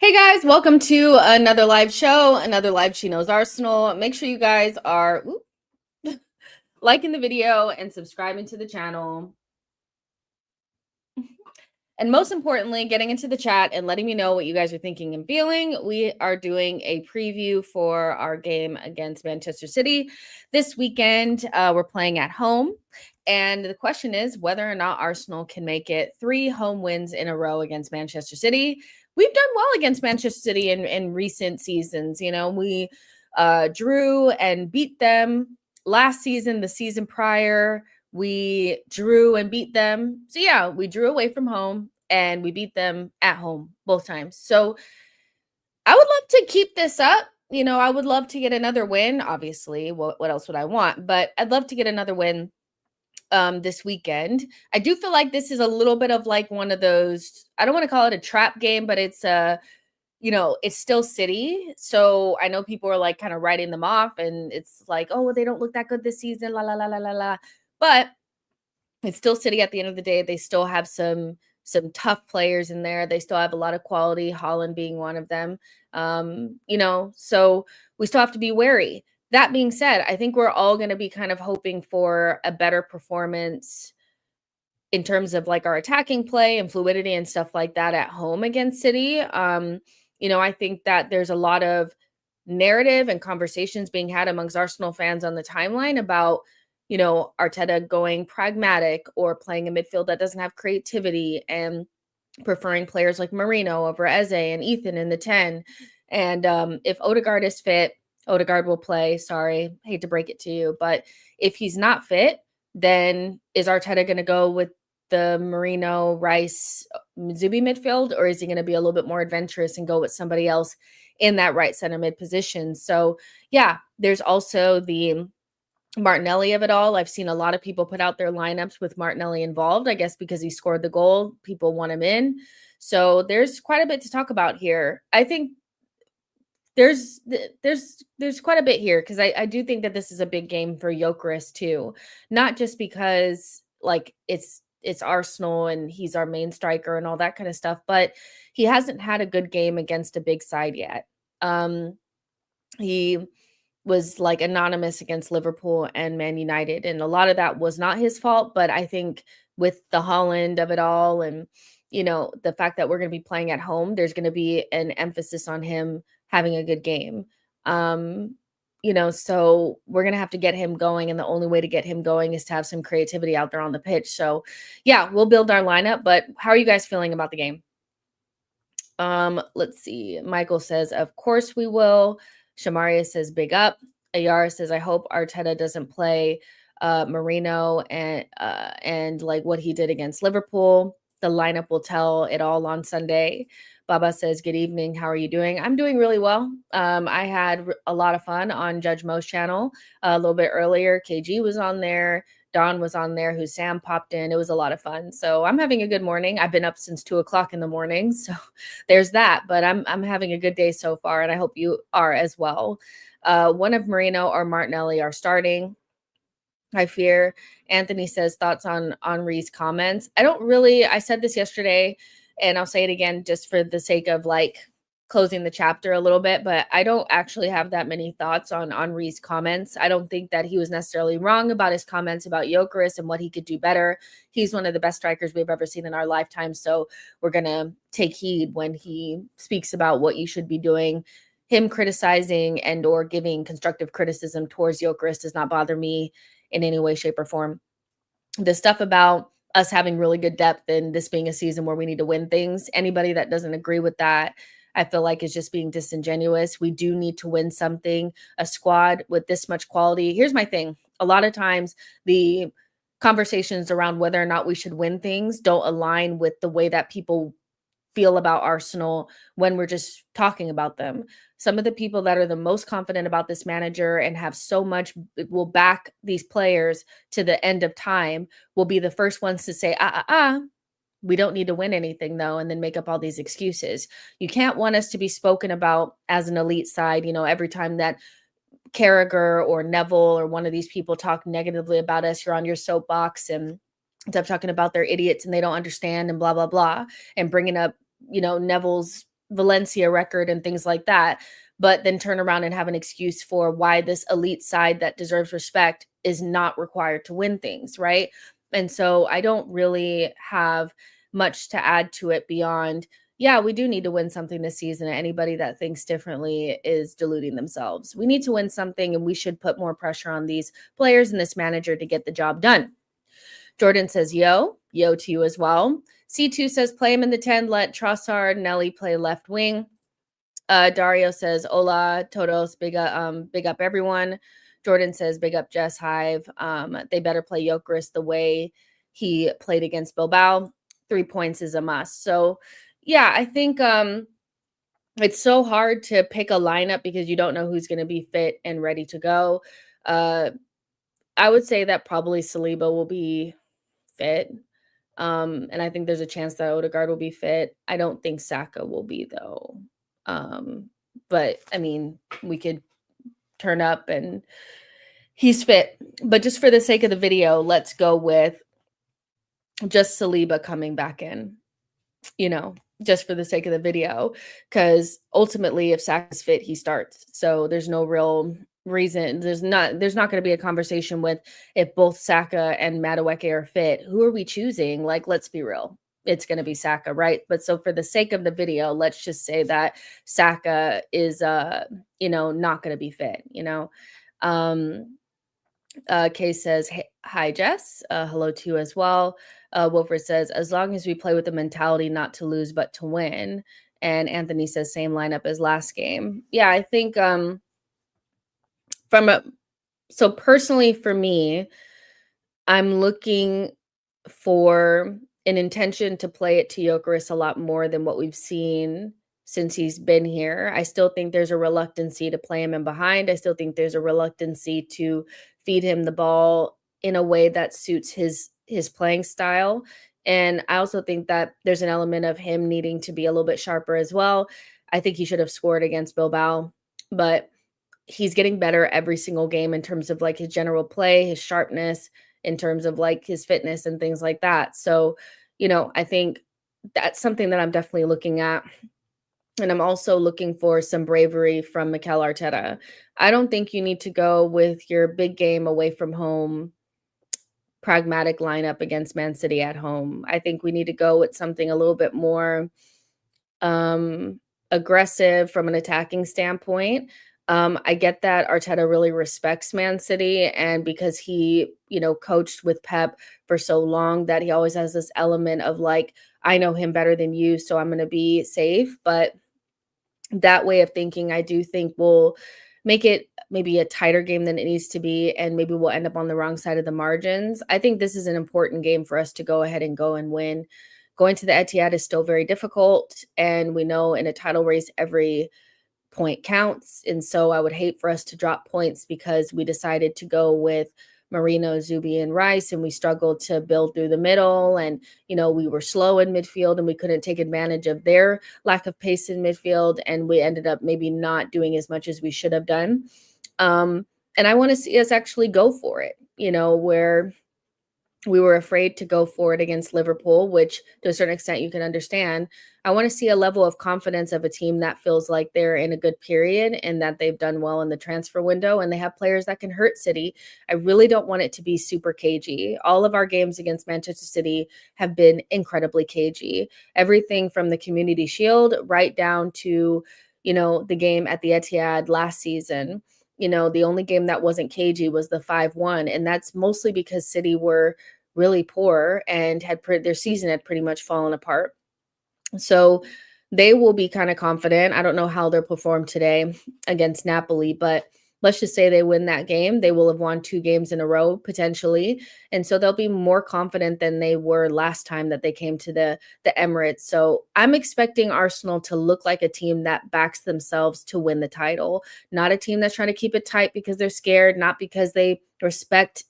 Hey guys, welcome to another live show, another live She Knows Arsenal. Make sure you guys are liking the video and subscribing to the channel. And most importantly, getting into the chat and letting me know what you guys are thinking and feeling. We are doing a preview for our game against Manchester City this weekend. We're playing at home. And the question is whether or not Arsenal can make it 3 home wins in a row against Manchester City. We've done well against Manchester City in recent seasons. You know, we drew and beat them last season, the season prior. We drew and beat them. So yeah, we drew away from home and we beat them at home both times. So I would love to keep this up. You know, I would love to get another win. Obviously, what else would I want? But I'd love to get another win this weekend. I do feel like this is a little bit of like one of those, I don't want to call it a trap game, but it's it's still City. So I know people are like kind of writing them off and it's like, oh, well, they don't look that good this season, la la la la la la. But it's still City at the end of the day. They still have some tough players in there. They still have a lot of quality, Holland being one of them. So we still have to be wary. That being said, I think we're all going to be kind of hoping for a better performance in terms of like our attacking play and fluidity and stuff like that at home against City. I think that there's a lot of narrative and conversations being had amongst Arsenal fans on the timeline about, Arteta going pragmatic or playing a midfield that doesn't have creativity and preferring players like Marino over Eze and Ethan in the 10. And if Odegaard is fit, Odegaard will play. Sorry, hate to break it to you. But if he's not fit, then is Arteta going to go with the Marino, Rice, Zubi midfield, or is he going to be a little bit more adventurous and go with somebody else in that right center mid position? So yeah, there's also the Martinelli of it all. I've seen a lot of people put out their lineups with Martinelli involved, I guess because he scored the goal, people want him in. So there's quite a bit to talk about here. I think there's quite a bit here because I do think that this is a big game for Gyokeres too. Not just because like it's Arsenal and he's our main striker and all that kind of stuff, but he hasn't had a good game against a big side yet. He was like anonymous against Liverpool and Man United. And a lot of that was not his fault. But I think with the Holland of it all and, the fact that we're going to be playing at home, there's going to be an emphasis on him having a good game. So we're going to have to get him going. And the only way to get him going is to have some creativity out there on the pitch. So yeah, we'll build our lineup. But how are you guys feeling about the game? Let's see. Michael says, of course we will. Shamaria says, big up. Ayara says, I hope Arteta doesn't play Marino and like what he did against Liverpool. The lineup will tell it all on Sunday. Baba says, good evening. How are you doing? I'm doing really well. I had a lot of fun on Judge Mo's channel a little bit earlier. KG was on there. Don was on there, who Sam popped in. It was a lot of fun. So I'm having a good morning. I've been up since 2:00 in the morning. So there's that, but I'm having a good day so far. And I hope you are as well. One of Marino or Martinelli are starting, I fear. Anthony says thoughts on Henri's comments. I said this yesterday and I'll say it again, just for the sake of like closing the chapter a little bit, but I don't actually have that many thoughts on Henri's comments. I don't think that he was necessarily wrong about his comments about Gyokeres and what he could do better. He's one of the best strikers we've ever seen in our lifetime, so we're going to take heed when he speaks about what you should be doing. Him criticizing and or giving constructive criticism towards Gyokeres does not bother me in any way, shape, or form. The stuff about us having really good depth and this being a season where we need to win things, anybody that doesn't agree with that, I feel like is just being disingenuous. We do need to win something. A squad with this much quality. Here's my thing. A lot of times the conversations around whether or not we should win things don't align with the way that people feel about Arsenal when we're just talking about them. Some of the people that are the most confident about this manager and have so much will back these players to the end of time will be the first ones to say, we don't need to win anything though, and then make up all these excuses. You can't want us to be spoken about as an elite side, every time that Carragher or Neville or one of these people talk negatively about us, you're on your soapbox and stop talking about they're idiots and they don't understand and blah, blah, blah, and bringing up, Neville's Valencia record and things like that, but then turn around and have an excuse for why this elite side that deserves respect is not required to win things, right? And so I don't really have much to add to it beyond, yeah, we do need to win something this season. Anybody that thinks differently is deluding themselves. We need to win something, and we should put more pressure on these players and this manager to get the job done. Jordan says, yo to you as well. C2 says, play him in the 10, let Trossard, Nelly play left wing. Dario says, hola, todos, big up everyone. Jordan says, big up Jess Hive. They better play Gyokeres the way he played against Bilbao. 3 points is a must. So, yeah, I think it's so hard to pick a lineup because you don't know who's going to be fit and ready to go. I would say that probably Saliba will be fit. And I think there's a chance that Odegaard will be fit. I don't think Saka will be, though. But I mean, we could turn up and he's fit. But just for the sake of the video, let's go with just Saliba coming back in, just for the sake of the video, because ultimately if Saka's fit, he starts. So there's no real reason. There's not going to be a conversation with if both Saka and Madueke are fit, who are we choosing? Like, let's be real. It's going to be Saka, right? But so for the sake of the video, let's just say that Saka is, not going to be fit, Kay says, hey, hi, Jess. Hello to you as well. Wilfred says, as long as we play with the mentality not to lose, but to win. And Anthony says, same lineup as last game. Yeah, I think so personally for me, I'm looking for an intention to play it to Gyokeres a lot more than what we've seen since he's been here. I still think there's a reluctancy to play him in behind. I still think there's a reluctancy to feed him the ball in a way that suits his playing style. And I also think that there's an element of him needing to be a little bit sharper as well. I think he should have scored against Bilbao, but he's getting better every single game in terms of like his general play, his sharpness, in terms of like his fitness and things like that. So, I think that's something that I'm definitely looking at. And I'm also looking for some bravery from Mikel Arteta. I don't think you need to go with your big game away from home, pragmatic lineup against Man City at home. I think we need to go with something a little bit more aggressive from an attacking standpoint. I get that Arteta really respects Man City, and because he, coached with Pep for so long, that he always has this element of like, I know him better than you, so I'm going to be safe. But that way of thinking, I do think will make it maybe a tighter game than it needs to be, and maybe we'll end up on the wrong side of the margins. I think this is an important game for us to go ahead and go and win. Going to the Etihad is still very difficult, and we know in a title race, every point counts. And so I would hate for us to drop points because we decided to go with Marino, Zubi, and Rice, and we struggled to build through the middle. And, we were slow in midfield and we couldn't take advantage of their lack of pace in midfield. And we ended up maybe not doing as much as we should have done. And I want to see us actually go for it, where We were afraid to go for it against Liverpool, which to a certain extent you can understand. I want to see a level of confidence of a team that feels like they're in a good period and that they've done well in the transfer window and they have players that can hurt City. I really don't want it to be super cagey. All of our games against Manchester City have been incredibly cagey. Everything from the Community Shield right down to, the game at the Etihad last season. The only game that wasn't cagey was the 5-1, and that's mostly because City were really poor and their season had pretty much fallen apart. So they will be kind of confident. I don't know how they'll perform today against Napoli, but let's just say they win that game. They will have won 2 games in a row potentially. And so they'll be more confident than they were last time that they came to the Emirates. So I'm expecting Arsenal to look like a team that backs themselves to win the title, not a team that's trying to keep it tight because they're scared, not because they respect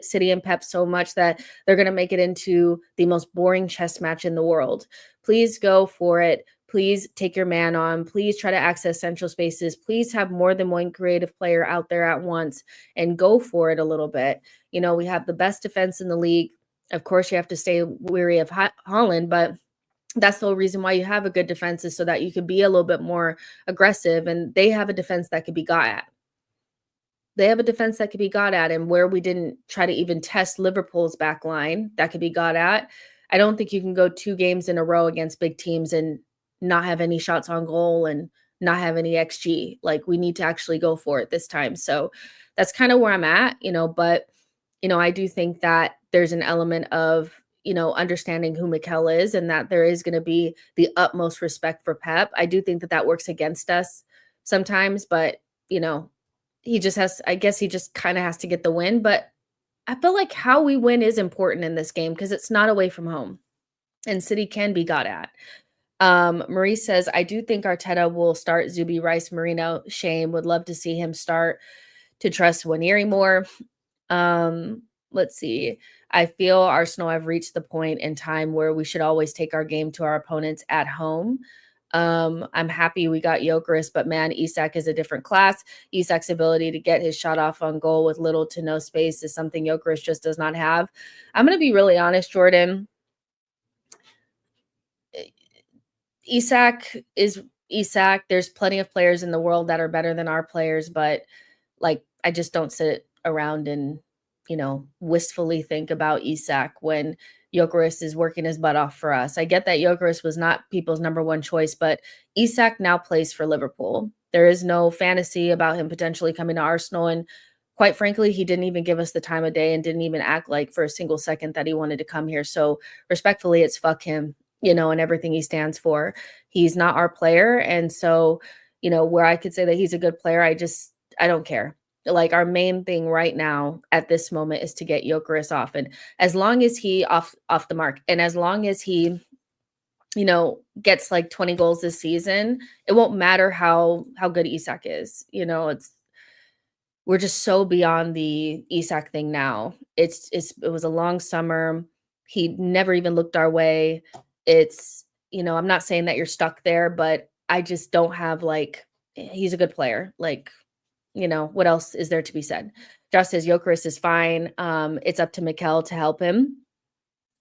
City and Pep so much that they're going to make it into the most boring chess match in the world. Please go for it. Please take your man on. Please try to access central spaces. Please have more than one creative player out there at once and go for it a little bit. We have the best defense in the league. Of course, you have to stay weary of Holland, but that's the whole reason why you have a good defense is so that you could be a little bit more aggressive. And they have a defense that could be got at. They have a defense that could be got at, and where we didn't try to even test Liverpool's back line that could be got at. I don't think you can go 2 games in a row against big teams and not have any shots on goal and not have any XG. Like, we need to actually go for it this time. So that's kind of where I'm at, but I do think that there's an element of, understanding who Mikel is and that there is going to be the utmost respect for Pep. I do think that that works against us sometimes, but he just has, I guess he just kind of has to get the win. But I feel like how we win is important in this game because it's not away from home and City can be got at. Marie says, I do think Arteta will start Zubi, Rice, Marino. Shame. Would love to see him start to trust Nwaneri more. Let's see. I feel Arsenal have reached the point in time where we should always take our game to our opponents at home. I'm happy we got Gyokeres, but man, Isak is a different class. Isak's ability to get his shot off on goal with little to no space is something Gyokeres just does not have. I'm going to be really honest, Jordan. Isak is Isak. There's plenty of players in the world that are better than our players, but I just don't sit around and, wistfully think about Isak when Gyokeres is working his butt off for us. I get that Gyokeres was not people's number one choice, but Isak now plays for Liverpool. There is no fantasy about him potentially coming to Arsenal. And quite frankly, he didn't even give us the time of day and didn't even act like for a single second that he wanted to come here. So respectfully, it's fuck him, and everything he stands for. He's not our player. And so, where I could say that he's a good player, I don't care. Like, our main thing right now at this moment is to get Gyokeres off. And as long as he off the mark and as long as he, gets like 20 goals this season, it won't matter how good Isak is. We're just so beyond the Isak thing now. It was a long summer. He never even looked our way. I'm not saying that you're stuck there, but I just don't have he's a good player. What else is there to be said? Josh says Gyokeres is fine. It's up to Mikel to help him.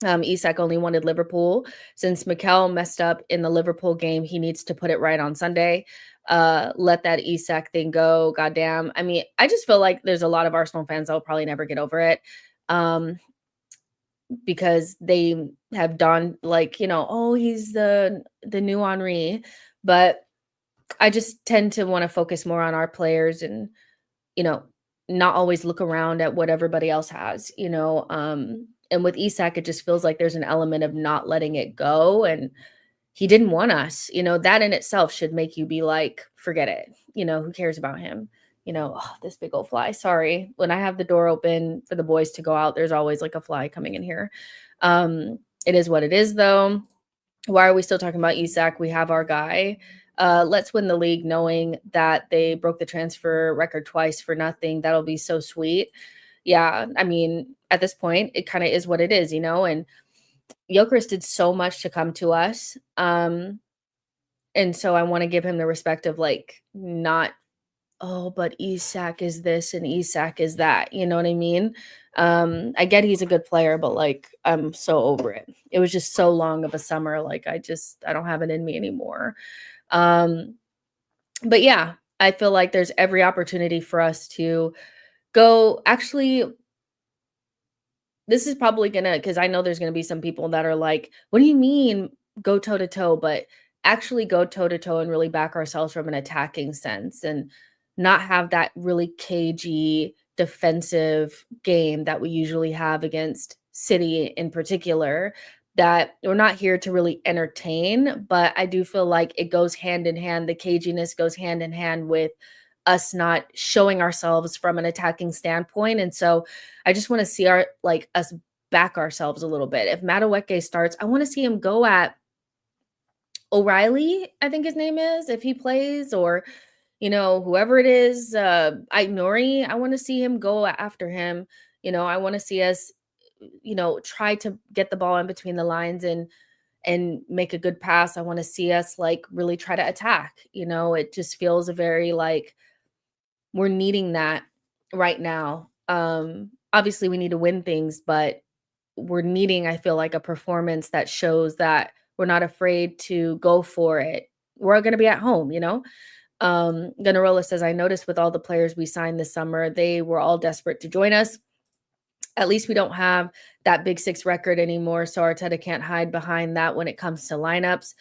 Isak only wanted Liverpool. Since Mikel messed up in the Liverpool game, he needs to put it right on Sunday. Let that Isak thing go. Goddamn. I mean, I just feel like there's a lot of Arsenal fans that will probably never get over it. Because they have done oh, he's the new Henry. But I just tend to want to focus more on our players and, not always look around at what everybody else has, and with Isak, it just feels like there's an element of not letting it go. And he didn't want us, that in itself should make you be like, forget it. Who cares about him? Oh, this big old fly. Sorry. When I have the door open for the boys to go out, there's always like a fly coming in here. It is what it is though. Why are we still talking about Isak? We have our guy. Let's win the league knowing that they broke the transfer record twice for nothing. That'll be so sweet. Yeah, I mean, at this point, it kind of is what it is, and Gyokeres did so much to come to us. And so I want to give him the respect of not oh, but Isak is this and Isak is that. You know what I mean? I get he's a good player, but like I'm so over it. It was just so long of a summer. Like I don't have it in me anymore. Um, but yeah, I feel like there's every opportunity for us to go actually this is probably gonna because I know there's gonna be some people that are like, "What do you mean go toe to toe?" But actually go toe to toe and really back ourselves from an attacking sense and not have that really cagey defensive game that we usually have against City in particular. That we're not here to really entertain, but I do feel like it goes hand in hand. The caginess goes hand in hand with us not showing ourselves from an attacking standpoint. And so I just want to see our like us back ourselves a little bit. If Madueke starts, I want to see him go at O'Reilly, I think his name is, if he plays, or whoever it is, Nori, I want to see him go after him. I want to see us, try to get the ball in between the lines and make a good pass. I want to see us like really try to attack. It just feels a very like we're needing that right now. Obviously we need to win things, but we're needing, I feel like, a performance that shows that we're not afraid to go for it. We're going to be at home. Gunnarola says, I noticed with all the players we signed this summer, they were all desperate to join us. At least we don't have that Big Six record anymore, so Arteta can't hide behind that when it comes to lineups.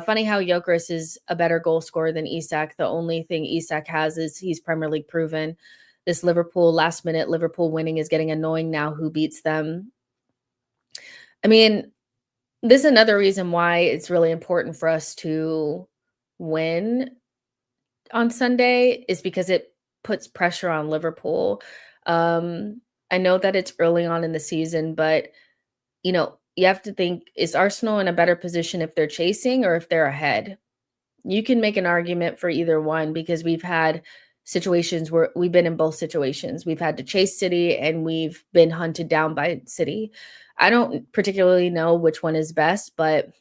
Funny how Gyokeres is a better goal scorer than Isak. The only thing Isak has is he's Premier League proven. This last minute Liverpool winning is getting annoying now. Who beats them? I mean, this is another reason why it's really important for us to win on Sunday is because it puts pressure on Liverpool. I know that it's early on in the season, but you have to think, is Arsenal in a better position if they're chasing or if they're ahead? You can make an argument for either one because we've had situations where we've been in both situations. We've had to chase City and we've been hunted down by City. I don't particularly know which one is best, but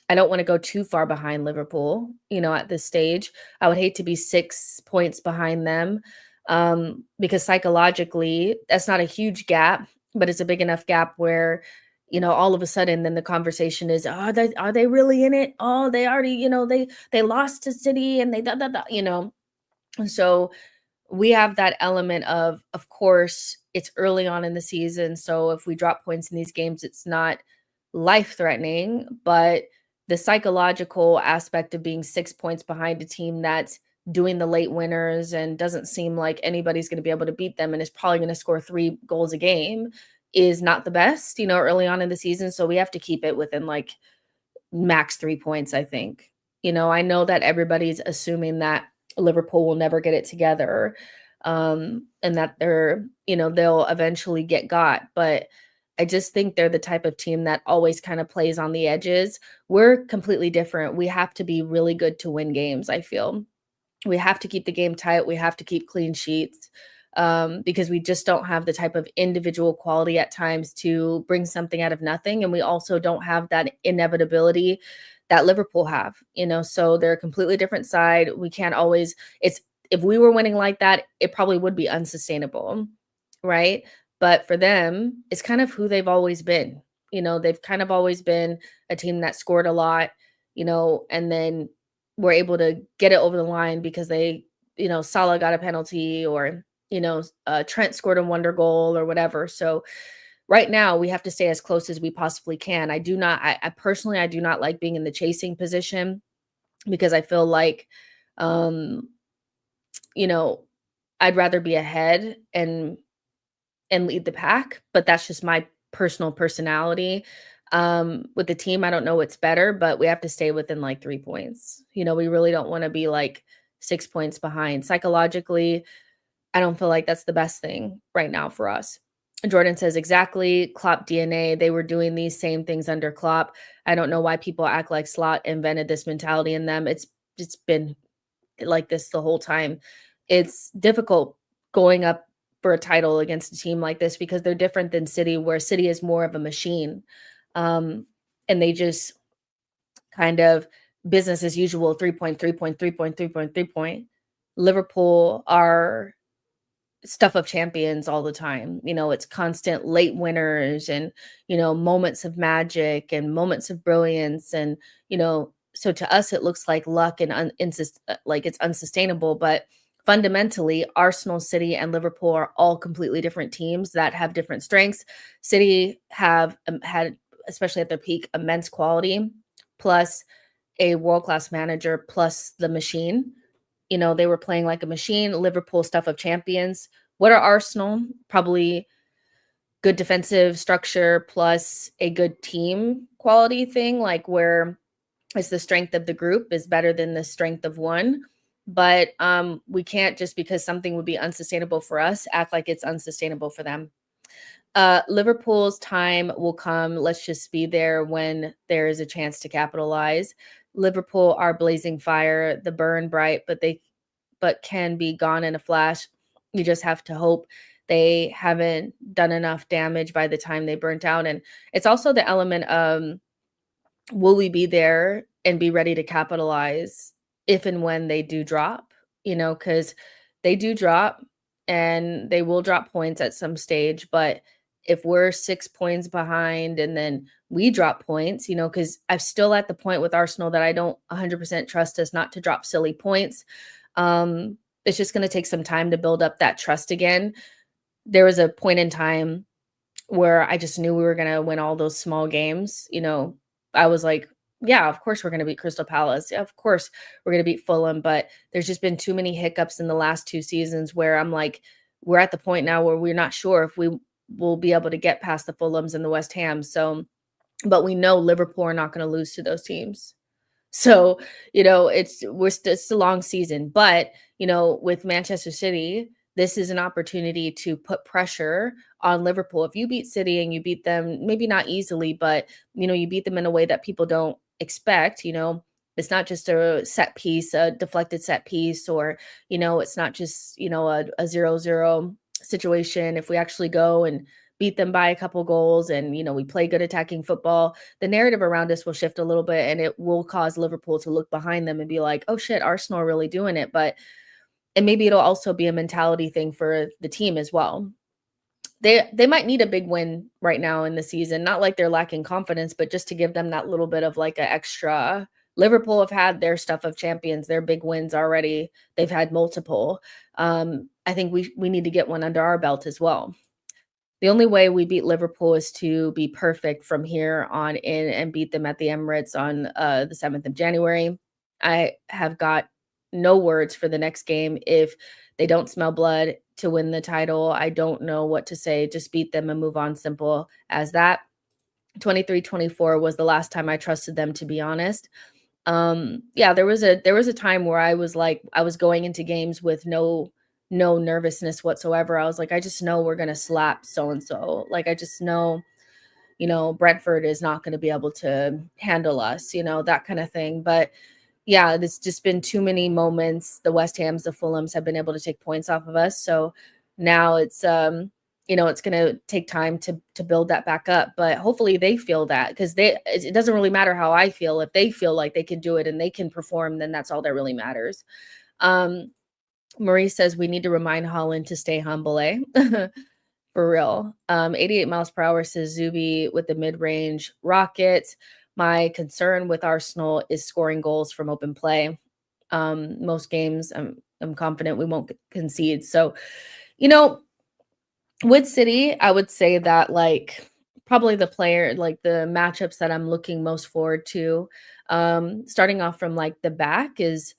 I don't want to go too far behind Liverpool, at this stage. I would hate to be 6 points behind them because psychologically, that's not a huge gap, but it's a big enough gap where, all of a sudden, then the conversation is, are they really in it? Oh, they already, they lost to City and they da da da. So we have that element of course, it's early on in the season. So if we drop points in these games, it's not life threatening, but the psychological aspect of being 6 points behind a team that's doing the late winners and doesn't seem like anybody's going to be able to beat them and is probably going to score 3 goals a game is not the best, early on in the season. So we have to keep it within like max 3 points, I think. I know that everybody's assuming that Liverpool will never get it together, and that they'll eventually get got, but I just think they're the type of team that always kind of plays on the edges. We're completely different. We have to be really good to win games, I feel. We have to keep the game tight. We have to keep clean sheets because we just don't have the type of individual quality at times to bring something out of nothing. And we also don't have that inevitability that Liverpool have, so they're a completely different side. We can't always, if we were winning like that, it probably would be unsustainable, right? But for them, it's kind of who they've always been. They've kind of always been a team that scored a lot, and then were able to get it over the line because Salah got a penalty or, Trent scored a wonder goal or whatever. So right now we have to stay as close as we possibly can. I personally, I do not like being in the chasing position because I feel like, um, you know, I'd rather be ahead and lead the pack, but that's just my personal personality. With the team, I don't know what's better, but we have to stay within like 3 points. We really don't want to be like 6 points behind. Psychologically, I don't feel like that's the best thing right now for us. Jordan says, exactly. Klopp DNA. They were doing these same things under Klopp. I don't know why people act like Slot invented this mentality in them. It's been like this the whole time. It's difficult going up for a title against a team like this because they're different than City, where City is more of a machine. Um, and they just kind of business as usual, 3 point, 3 point, 3 point, 3 point, 3 point. Liverpool are stuff of champions all the time. It's constant late winners and, moments of magic and moments of brilliance. And, so to us, it looks like luck and like it's unsustainable. But fundamentally, Arsenal, City, and Liverpool are all completely different teams that have different strengths. City have had, especially at their peak, immense quality, plus a world class manager, plus the machine. They were playing like a machine. Liverpool, stuff of champions. What are Arsenal? Probably good defensive structure plus a good team quality thing, like where it's the strength of the group is better than the strength of one. But we can't, just because something would be unsustainable for us, act like it's unsustainable for them. Liverpool's time will come. Let's just be there when there is a chance to capitalize. Liverpool are blazing fire, the burn bright, but can be gone in a flash. You just have to hope they haven't done enough damage by the time they burnt out. And it's also the element of, will we be there and be ready to capitalize if and when they do drop? Because they do drop and they will drop points at some stage. But if we're 6 points behind and then we drop points, because I'm still at the point with Arsenal that I don't 100% trust us not to drop silly points. It's just going to take some time to build up that trust again. There was a point in time where I just knew we were going to win all those small games. I was like, yeah, of course we're going to beat Crystal Palace. Yeah, of course we're going to beat Fulham. But there's just been too many hiccups in the last 2 seasons where I'm like, we're at the point now where we're not sure if we will be able to get past the Fulhams and the West Hams. So, but we know Liverpool are not going to lose to those teams. So, it's a long season, but, with Manchester City, this is an opportunity to put pressure on Liverpool. If you beat City and you beat them, maybe not easily, but, you beat them in a way that people don't expect. It's not just a set piece, a deflected set piece, or, it's not just, a 0-0 situation. If we actually go and beat them by a couple goals and, we play good attacking football, the narrative around us will shift a little bit and it will cause Liverpool to look behind them and be like, oh shit, Arsenal are really doing it. And maybe it'll also be a mentality thing for the team as well. They might need a big win right now in the season, not like they're lacking confidence, but just to give them that little bit of like an extra. Liverpool have had their stuff of champions, their big wins already. They've had multiple. I think we need to get one under our belt as well. The only way we beat Liverpool is to be perfect from here on in and beat them at the Emirates on the 7th of January. I have got no words for the next game. If they don't smell blood to win the title, I don't know what to say. Just beat them and move on. Simple as that. 23-24 was the last time I trusted them, to be honest. Yeah, there was a time where I was like, I was going into games with no nervousness whatsoever. I was like, I just know we're going to slap so and so. Like, I just know, Brentford is not going to be able to handle us, that kind of thing. But yeah, there's just been too many moments. The West Hams, the Fulhams have been able to take points off of us. So now it's it's going to take time to build that back up, but hopefully they feel that, because it doesn't really matter how I feel. If they feel like they can do it and they can perform, then that's all that really matters. Marie says we need to remind Holland to stay humble, eh? For real. 88 miles per hour, says Zuby with the mid-range rocket. My concern with Arsenal is scoring goals from open play. Most games, I'm confident we won't concede. So, with City, I would say that like probably the player, like the matchups that I'm looking most forward to, starting off from like the back is,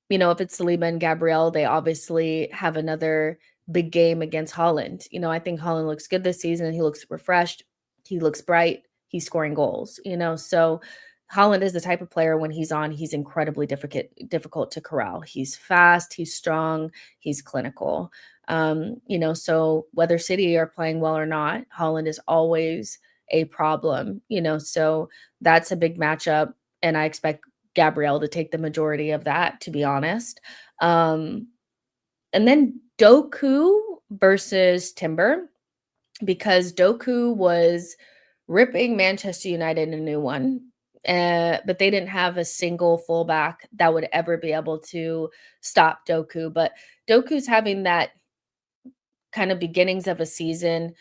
if it's Saliba and Gabriel, they obviously have another big game against Holland. I think Holland looks good this season. He looks refreshed. He looks bright. He's scoring goals, so Holland is the type of player when he's on, he's incredibly difficult to corral. He's fast, he's strong, he's clinical. So whether City are playing well or not, Holland is always a problem, so that's a big matchup. And I expect Gabrielle to take the majority of that, to be honest. And then Doku versus Timber, because Doku was ripping Manchester United a new one. But they didn't have a single fullback that would ever be able to stop Doku. But Doku's having that kind of beginnings of a season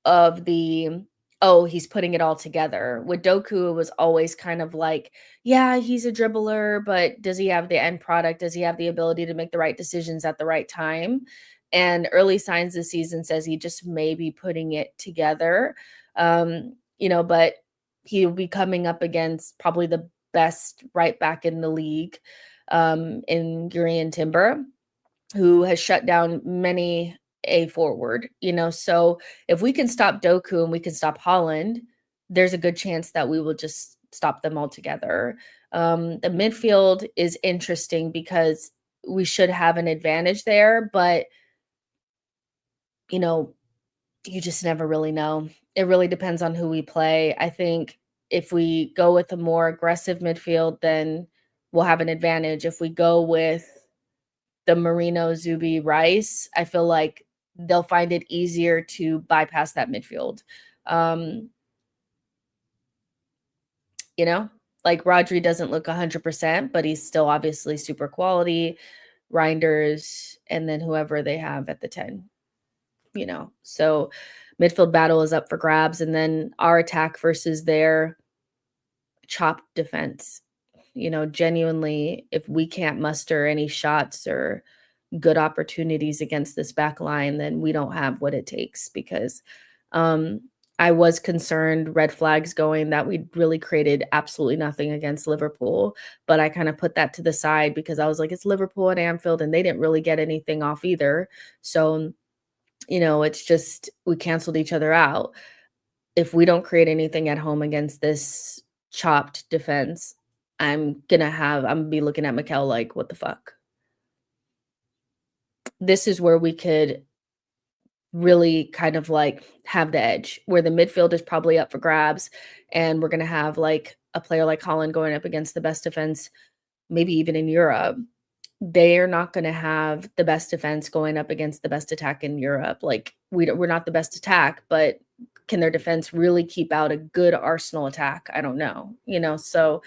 of the, "Oh, he's putting it all together." With Doku, it was always kind of like, yeah, he's a dribbler, but does he have the end product? Does he have the ability to make the right decisions at the right time? And early signs this season says he just may be putting it together. But he'll be coming up against probably the best right back in the league, in Urian Timber, who has shut down many a forward, so if we can stop Doku and we can stop Holland, there's a good chance that we will just stop them altogether. The midfield is interesting because we should have an advantage there, but you know, you just never really know. It really depends on who we play. I think if we go with a more aggressive midfield, then we'll have an advantage. If we go with the Marino, Zubi, Rice, I feel like they'll find it easier to bypass that midfield. Um, you know, like Rodri doesn't look 100%, but he's still obviously super quality. Reinders, and then whoever they have at the 10, So midfield battle is up for grabs. And then our attack versus their chopped defense. Genuinely, if we can't muster any shots or good opportunities against this back line, then we don't have what it takes because um, I was concerned, red flags going, that we really created absolutely nothing against Liverpool. But I kind of put that to the side because I was like, it's Liverpool at Anfield and they didn't really get anything off either. So, it's just we canceled each other out. If we don't create anything at home against this chopped defense, I'm gonna be looking at Mikel like, what the fuck? This is where we could really kind of like have the edge, where the midfield is probably up for grabs, and we're gonna have like a player like Holland going up against the best defense, maybe even in Europe. They're not gonna have the best defense going up against the best attack in Europe. Like we're not the best attack, but can their defense really keep out a good Arsenal attack? I don't know, so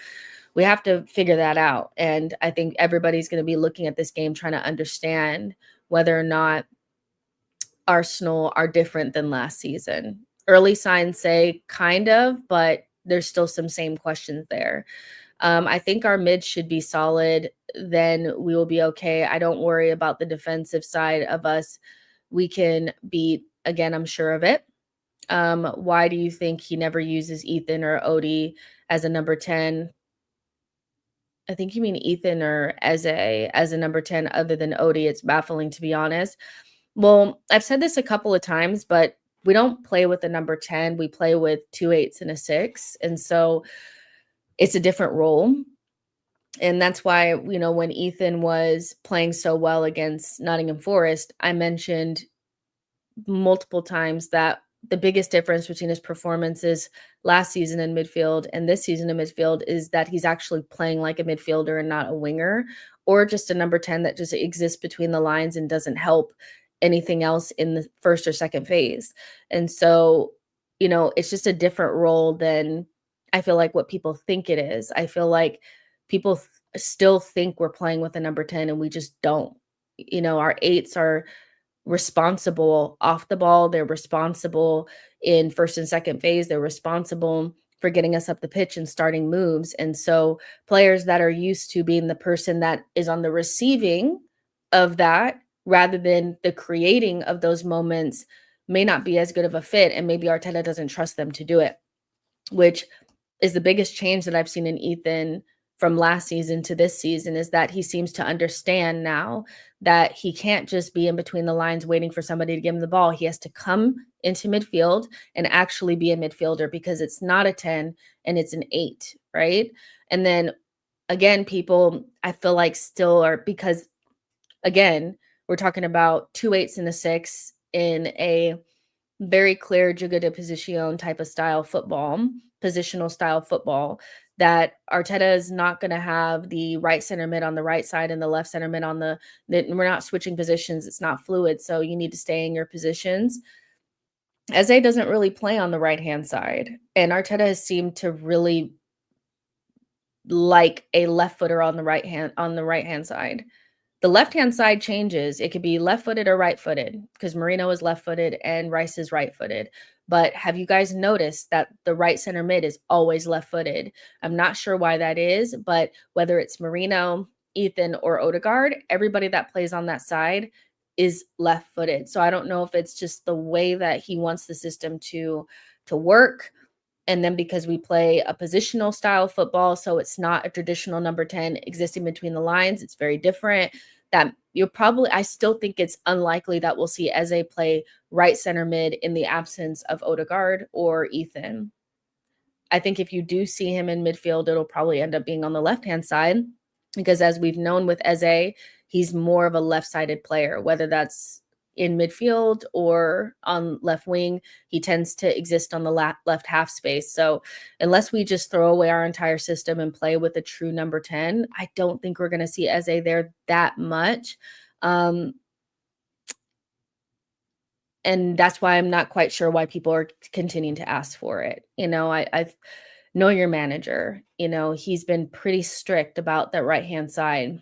we have to figure that out. And I think everybody's going to be looking at this game trying to understand whether or not Arsenal are different than last season. Early signs say kind of, but there's still some same questions there. I think our mid should be solid. Then we will be okay. I don't worry about the defensive side of us. We can beat, again, I'm sure of it. Why do you think he never uses Ethan or Odie as a number 10? I think you mean Ethan or Eze as a number 10 other than Odie. It's baffling, to be honest. Well, I've said this a couple of times, but we don't play with a number 10. We play with 2 8s and a 6. And so it's a different role. And that's why, when Ethan was playing so well against Nottingham Forest, I mentioned multiple times that the biggest difference between his performances last season in midfield and this season in midfield is that he's actually playing like a midfielder and not a winger, or just a number 10 that just exists between the lines and doesn't help anything else in the first or second phase. And so, it's just a different role than I feel like what people think it is. I feel like people still think we're playing with a number 10 and we just don't. Our eights are responsible off the ball. They're responsible in first and second phase. They're responsible for getting us up the pitch and starting moves. And so players that are used to being the person that is on the receiving of that rather than the creating of those moments may not be as good of a fit. And maybe Arteta doesn't trust them to do it, which is the biggest change that I've seen in Ethan from last season to this season, is that he seems to understand now that he can't just be in between the lines waiting for somebody to give him the ball. He has to come into midfield and actually be a midfielder, because it's not a 10 and it's an 8, right? And then again, people I feel like still are, because again, we're talking about 2 8s and a 6 in a very clear Juga de position type of style football, positional style football, that Arteta is not going to have the right center mid on the right side and the left center mid on we're not switching positions. It's not fluid. So you need to stay in your positions. Eze doesn't really play on the right-hand side. And Arteta has seemed to really like a left footer on the right hand side. The left-hand side changes. It could be left-footed or right-footed because Marino is left-footed and Rice is right-footed. But have you guys noticed that the right center mid is always left-footed? I'm not sure why that is, but whether it's Marino, Ethan, or Odegaard, everybody that plays on that side is left-footed. So I don't know if it's just the way that he wants the system to work. And then because we play a positional style football, so it's not a traditional number 10 existing between the lines, it's very different. That I still think it's unlikely that we'll see Eze play right center mid in the absence of Odegaard or Ethan. I think if you do see him in midfield, it'll probably end up being on the left-hand side because as we've known with Eze, he's more of a left-sided player, whether that's in midfield or on left wing, he tends to exist on the left half space. So unless we just throw away our entire system and play with a true number 10, I don't think we're going to see Eze there that much. And that's why I'm not quite sure why people are continuing to ask for it. I know your manager, he's been pretty strict about that right-hand side.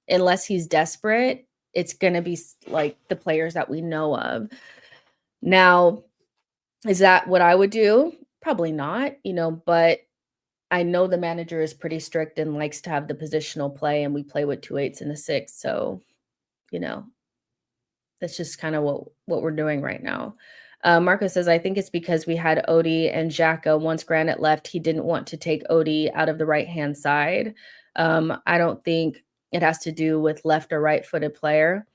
Unless he's desperate, it's going to be like the players that we know of. Now, is that what I would do? Probably not, but I know the manager is pretty strict and likes to have the positional play, and we play with 2 8s and a 6. So, that's just kind of what we're doing right now. Marco says, I think it's because we had Odie and Xhaka. Once Granit left, he didn't want to take Odie out of the right-hand side. I don't think it has to do with left or right-footed player.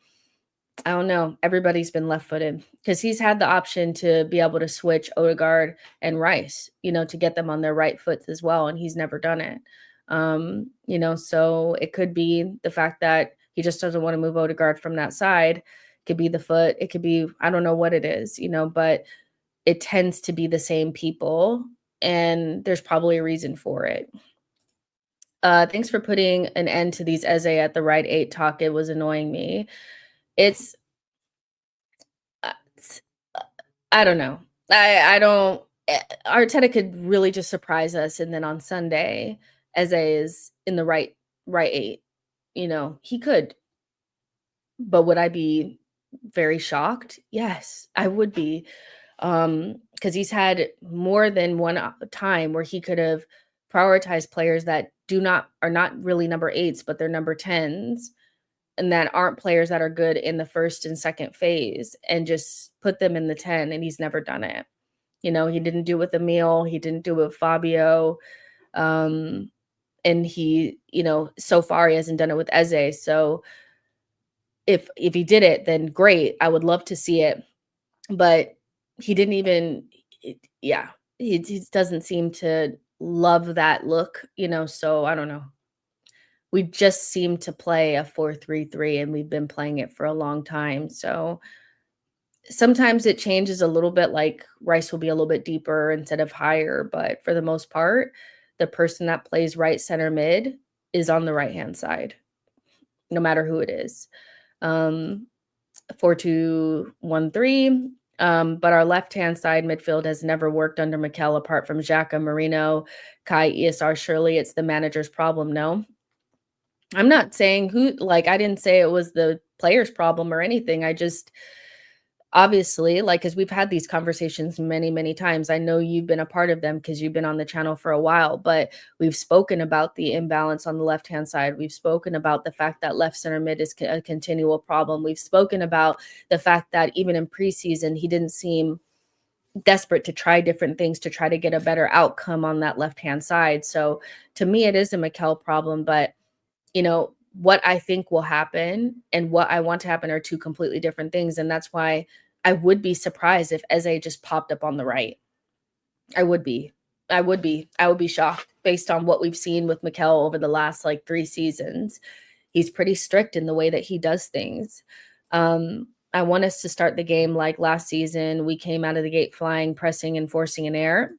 I don't know. Everybody's been left-footed because he's had the option to be able to switch Odegaard and Rice, to get them on their right foots as well, and he's never done it. So it could be the fact that he just doesn't want to move Odegaard from that side. It could be the foot. It could be, I don't know what it is, but it tends to be the same people, and there's probably a reason for it. Thanks for putting an end to these Eze at the right 8 talk. It was annoying me. It's I don't know. I don't Arteta could really just surprise us, and then on Sunday, Eze is in the right 8. He could. But would I be very shocked? Yes, I would be. Because he's had more than one time where he could have prioritized players that are not really number 8s, but they're number 10s. And that aren't players that are good in the first and second phase and just put them in the 10, and he's never done it. He didn't do it with Emil, he didn't do it with Fabio. And he, so far he hasn't done it with Eze. So if he did it, then great. I would love to see it. But he didn't even he doesn't seem to love that look, so I don't know. We just seem to play a 4-3-3, and we've been playing it for a long time. So sometimes it changes a little bit, like Rice will be a little bit deeper instead of higher. But for the most part, the person that plays right center mid is on the right-hand side, no matter who it is. 4-2-1-3. But our left-hand side midfield has never worked under Mikel apart from Xhaka, Marino, Kai, ESR. Surely it's the manager's problem, no? I'm not saying I didn't say it was the player's problem or anything. I just obviously, because we've had these conversations many, many times. I know you've been a part of them because you've been on the channel for a while, but we've spoken about the imbalance on the left-hand side. We've spoken about the fact that left center mid is a continual problem. We've spoken about the fact that even in preseason, he didn't seem desperate to try different things to try to get a better outcome on that left-hand side. So to me, it is a Mikel problem, but what I think will happen and what I want to happen are two completely different things. And that's why I would be surprised if Eze just popped up on the right. I would be shocked based on what we've seen with Mikel over the last 3 seasons. He's pretty strict in the way that he does things. I want us to start the game like last season. We came out of the gate flying, pressing, and forcing an error.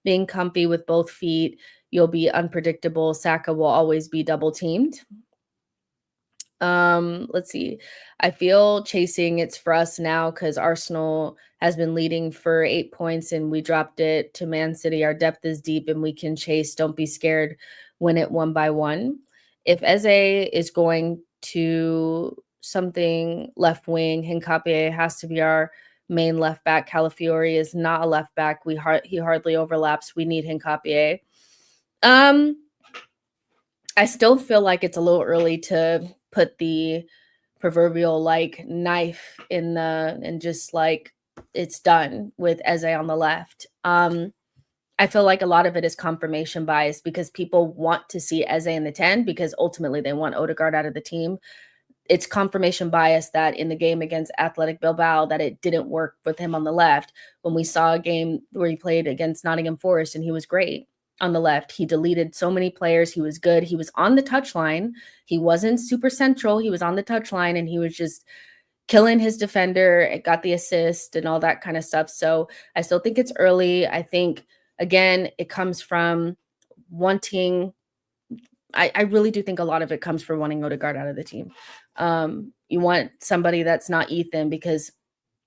Being comfy with both feet, you'll be unpredictable. Saka will always be double teamed. Let's see. I feel chasing it's for us now because Arsenal has been leading for 8 points and we dropped it to Man City. Our depth is deep and we can chase. Don't be scared win it one by one. If Eze is going to something left wing, Hincapié has to be our main left back. Calafiori is not a left back. He hardly overlaps. We need Hincapié. I still feel like it's a little early to put the proverbial like knife in the and just like it's done with Eze on the left. I feel like a lot of it is confirmation bias because people want to see Eze in the 10 because ultimately they want Odegaard out of the team. It's confirmation bias that in the game against Athletic Bilbao that it didn't work with him on the left. When we saw a game where he played against Nottingham Forest and he was great on the left, he deleted so many players. He was good. He was on the touchline. He wasn't super central. He was on the touchline and he was just killing his defender. It got the assist and all that kind of stuff. So I still think it's early. I think, again, it comes from wanting I really do think a lot of it comes from wanting Odegaard out of the team. You want somebody that's not Ethan because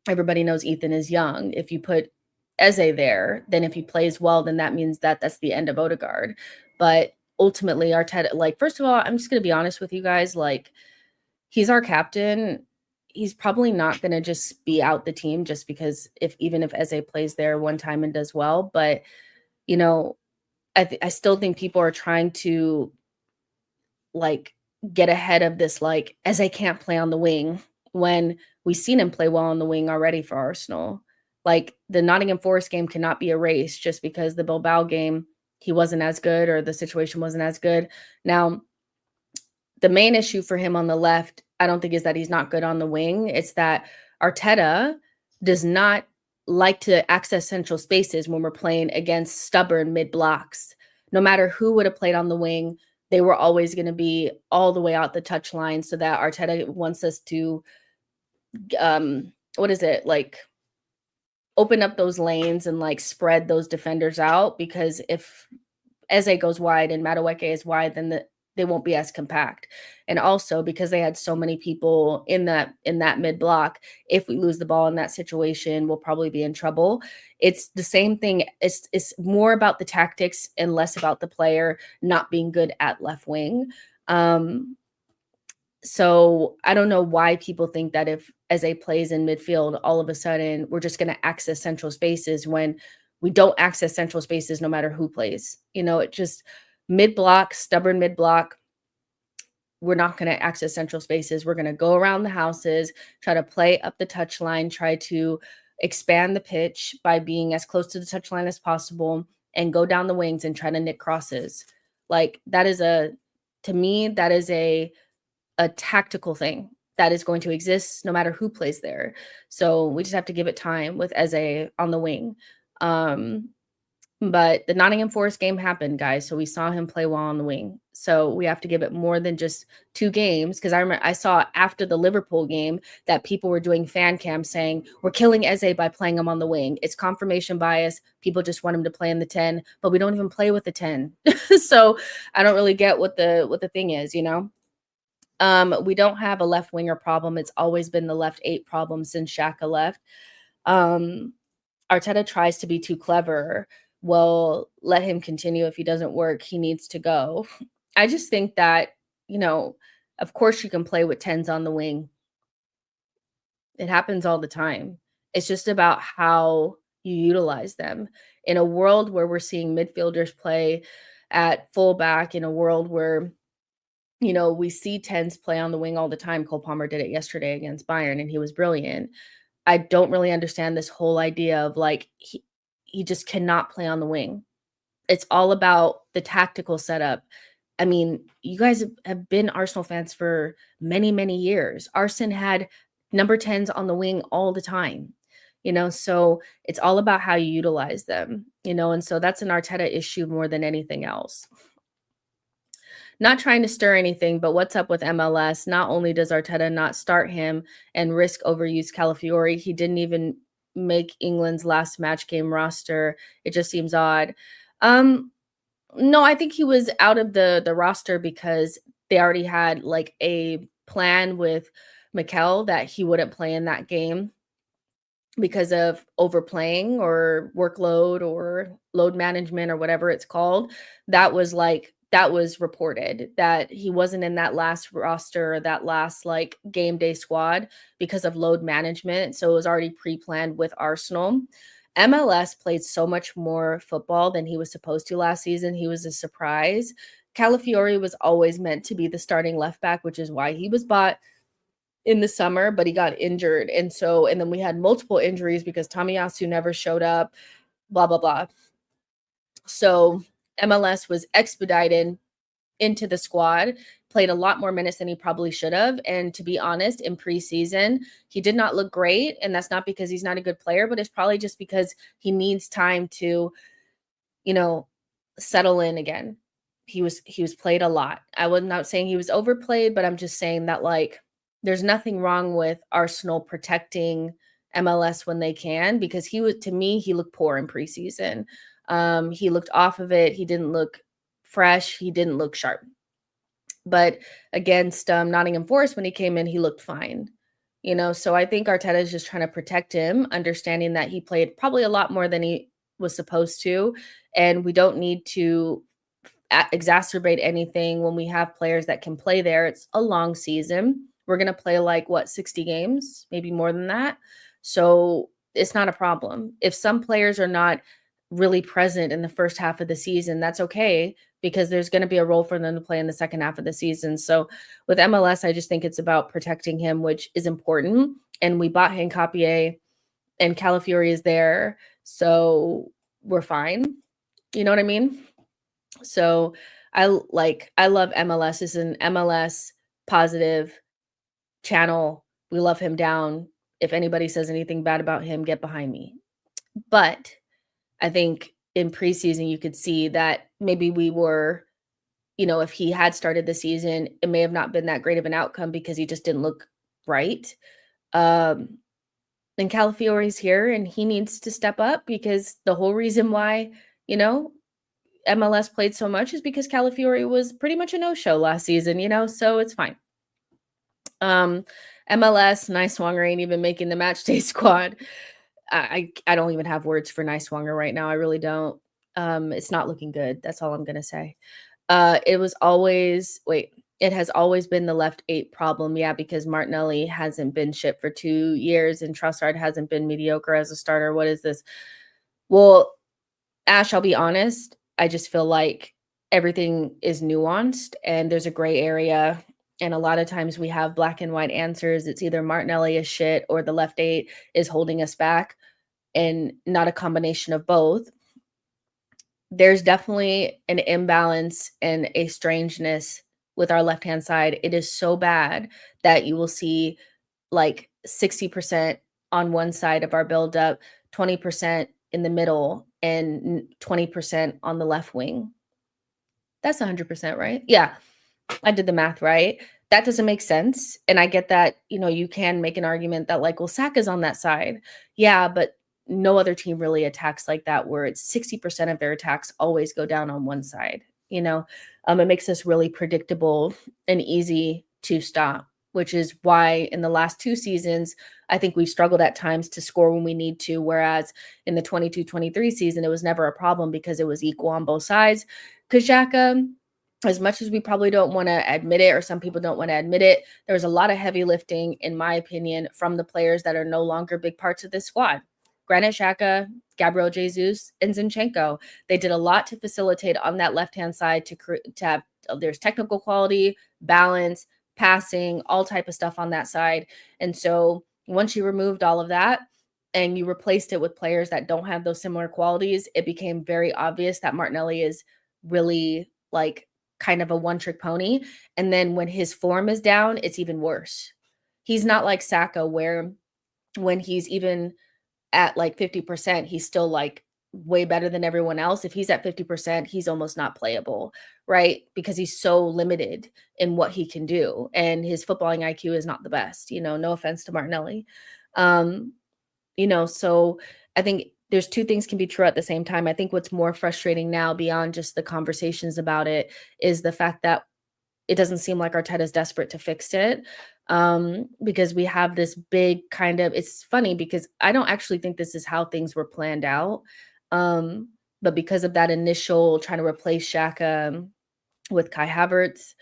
everybody knows Ethan is young. If you put Eze there, then if he plays well, then that means that that's the end of Odegaard. But ultimately, Arteta, like, first of all, I'm just going to be honest with you guys. Like, he's our captain. He's probably not going to just be out the team just because even if Eze plays there one time and does well. But, you know, I still think people are trying to like get ahead of this, like as I can't play on the wing when we've seen him play well on the wing already for Arsenal. Like the Nottingham Forest game cannot be erased just because the Bilbao game he wasn't as good or the situation wasn't as good. Now, the main issue for him on the left, I don't think is that he's not good on the wing. It's that Arteta does not like to access central spaces when we're playing against stubborn mid blocks. No matter who would have played on the wing, they were always going to be all the way out the touch line so that Arteta wants us to, what is it? Like open up those lanes and like spread those defenders out because if Eze goes wide and Madueke is wide, then they won't be as compact. And also because they had so many people in that mid block, if we lose the ball in that situation, we'll probably be in trouble. It's the same thing. It's more about the tactics and less about the player not being good at left wing. So I don't know why people think that if Eze plays in midfield, all of a sudden we're just going to access central spaces when we don't access central spaces no matter who plays. You know, it just mid-block, stubborn mid-block. We're not going to access central spaces. We're going to go around the houses, try to play up the touch line, try to expand the pitch by being as close to the touch line as possible and go down the wings and try to nick crosses. Like that is to me, that is a tactical thing that is going to exist no matter who plays there. So we just have to give it time with Eze on the wing. But the Nottingham Forest game happened, guys. So we saw him play well on the wing. So we have to give it more than just 2 games. Because I remember I saw after the Liverpool game that people were doing fan cams saying, we're killing Eze by playing him on the wing. It's confirmation bias. People just want him to play in the 10, but we don't even play with the 10. So I don't really get what the thing is, you know? We don't have a left winger problem. It's always been the left 8 problem since Xhaka left. Arteta tries to be too clever. Well, let him continue. If he doesn't work, he needs to go. I just think that, you know, of course you can play with 10s on the wing. It happens all the time. It's just about how you utilize them. In a world where we're seeing midfielders play at fullback, in a world where you know, we see 10s play on the wing all the time. Cole Palmer did it yesterday against Bayern, and he was brilliant. I don't really understand this whole idea of like he just cannot play on the wing. It's all about the tactical setup. I mean, you guys have been Arsenal fans for many, many years. Arsene had number 10s on the wing all the time, you know, so it's all about how you utilize them, you know, and so that's an Arteta issue more than anything else. Not trying to stir anything, but what's up with MLS? Not only does Arteta not start him and risk overuse Calafiori, he didn't even make England's last match game roster. It just seems odd. No, I think he was out of the roster because they already had like a plan with Mikel that he wouldn't play in that game because of overplaying or workload or load management or whatever it's called. That that was reported, that he wasn't in that last roster or that last like game day squad because of load management. So it was already pre-planned with Arsenal. MLS played so much more football than he was supposed to last season. He was a surprise. Calafiori was always meant to be the starting left back, which is why he was bought in the summer, but he got injured. And then we had multiple injuries because Tomiyasu never showed up, blah, blah, blah. So MLS was expedited into the squad, played a lot more minutes than he probably should have. And to be honest, in preseason, he did not look great. And that's not because he's not a good player, but it's probably just because he needs time to, settle in again. He was played a lot. I was not saying he was overplayed, but I'm just saying that like there's nothing wrong with Arsenal protecting MLS when they can, because to me, he looked poor in preseason. He looked off of it. He didn't look fresh. He didn't look sharp. But against Nottingham Forest, when he came in, he looked fine. So I think Arteta is just trying to protect him, understanding that he played probably a lot more than he was supposed to. And we don't need to exacerbate anything when we have players that can play there. It's a long season. We're going to play 60 games, maybe more than that. So it's not a problem. If some players are not really present in the first half of the season, that's okay, because there's going to be a role for them to play in the second half of the season. So with MLS, I just think it's about protecting him, which is important. And we bought Hincapié, and Calafiori is there. So we're fine. You know what I mean? So I love MLS. This is an MLS positive channel. We love him down. If anybody says anything bad about him, get behind me. But I think in preseason, you could see that maybe we were, if he had started the season, it may have not been that great of an outcome because he just didn't look right. And Calafiori's here and he needs to step up, because the whole reason why, MLS played so much is because Calafiori was pretty much a no-show last season, so it's fine. MLS, Nyswanger ain't even making the match day squad. I don't even have words for Nyswanger right now. I really don't. It's not looking good. That's all I'm going to say. It has always been the left 8 problem. Yeah, because Martinelli hasn't been shit for 2 years and Trossard hasn't been mediocre as a starter. What is this? Well, Ash, I'll be honest. I just feel like everything is nuanced and there's a gray area. And a lot of times we have black and white answers. It's either Martinelli is shit or the left 8 is holding us back, and not a combination of both. There's definitely an imbalance and a strangeness with our left-hand side. It is so bad that you will see 60% on one side of our buildup, 20% in the middle, and 20% on the left wing. That's 100%, right? Yeah, I did the math right. That doesn't make sense. And I get that, you can make an argument that Saka's on that side. Yeah, but no other team really attacks like that, where it's 60% of their attacks always go down on one side. It makes us really predictable and easy to stop, which is why in the last 2 seasons, I think we've struggled at times to score when we need to. Whereas in the 22-23 season, it was never a problem because it was equal on both sides. Because Xhaka, as much as we probably don't want to admit it, or some people don't want to admit it, there was a lot of heavy lifting, in my opinion, from the players that are no longer big parts of this squad. Granit Xhaka, Gabriel Jesus, and Zinchenko. They did a lot to facilitate on that left-hand side to have, there's technical quality, balance, passing, all type of stuff on that side. And so once you removed all of that and you replaced it with players that don't have those similar qualities, it became very obvious that Martinelli is really kind of a one-trick pony. And then when his form is down, it's even worse. He's not like Saka, where when he's even at 50%, he's still way better than everyone else. If he's at 50%, he's almost not playable, right? Because he's so limited in what he can do. And his footballing IQ is not the best, no offense to Martinelli. So I think there's 2 things can be true at the same time. I think what's more frustrating now, beyond just the conversations about it, is the fact that it doesn't seem like Arteta is desperate to fix it, because we have this big kind of, it's funny because I don't actually think this is how things were planned out. But because of that initial trying to replace Xhaka with Kai Havertz.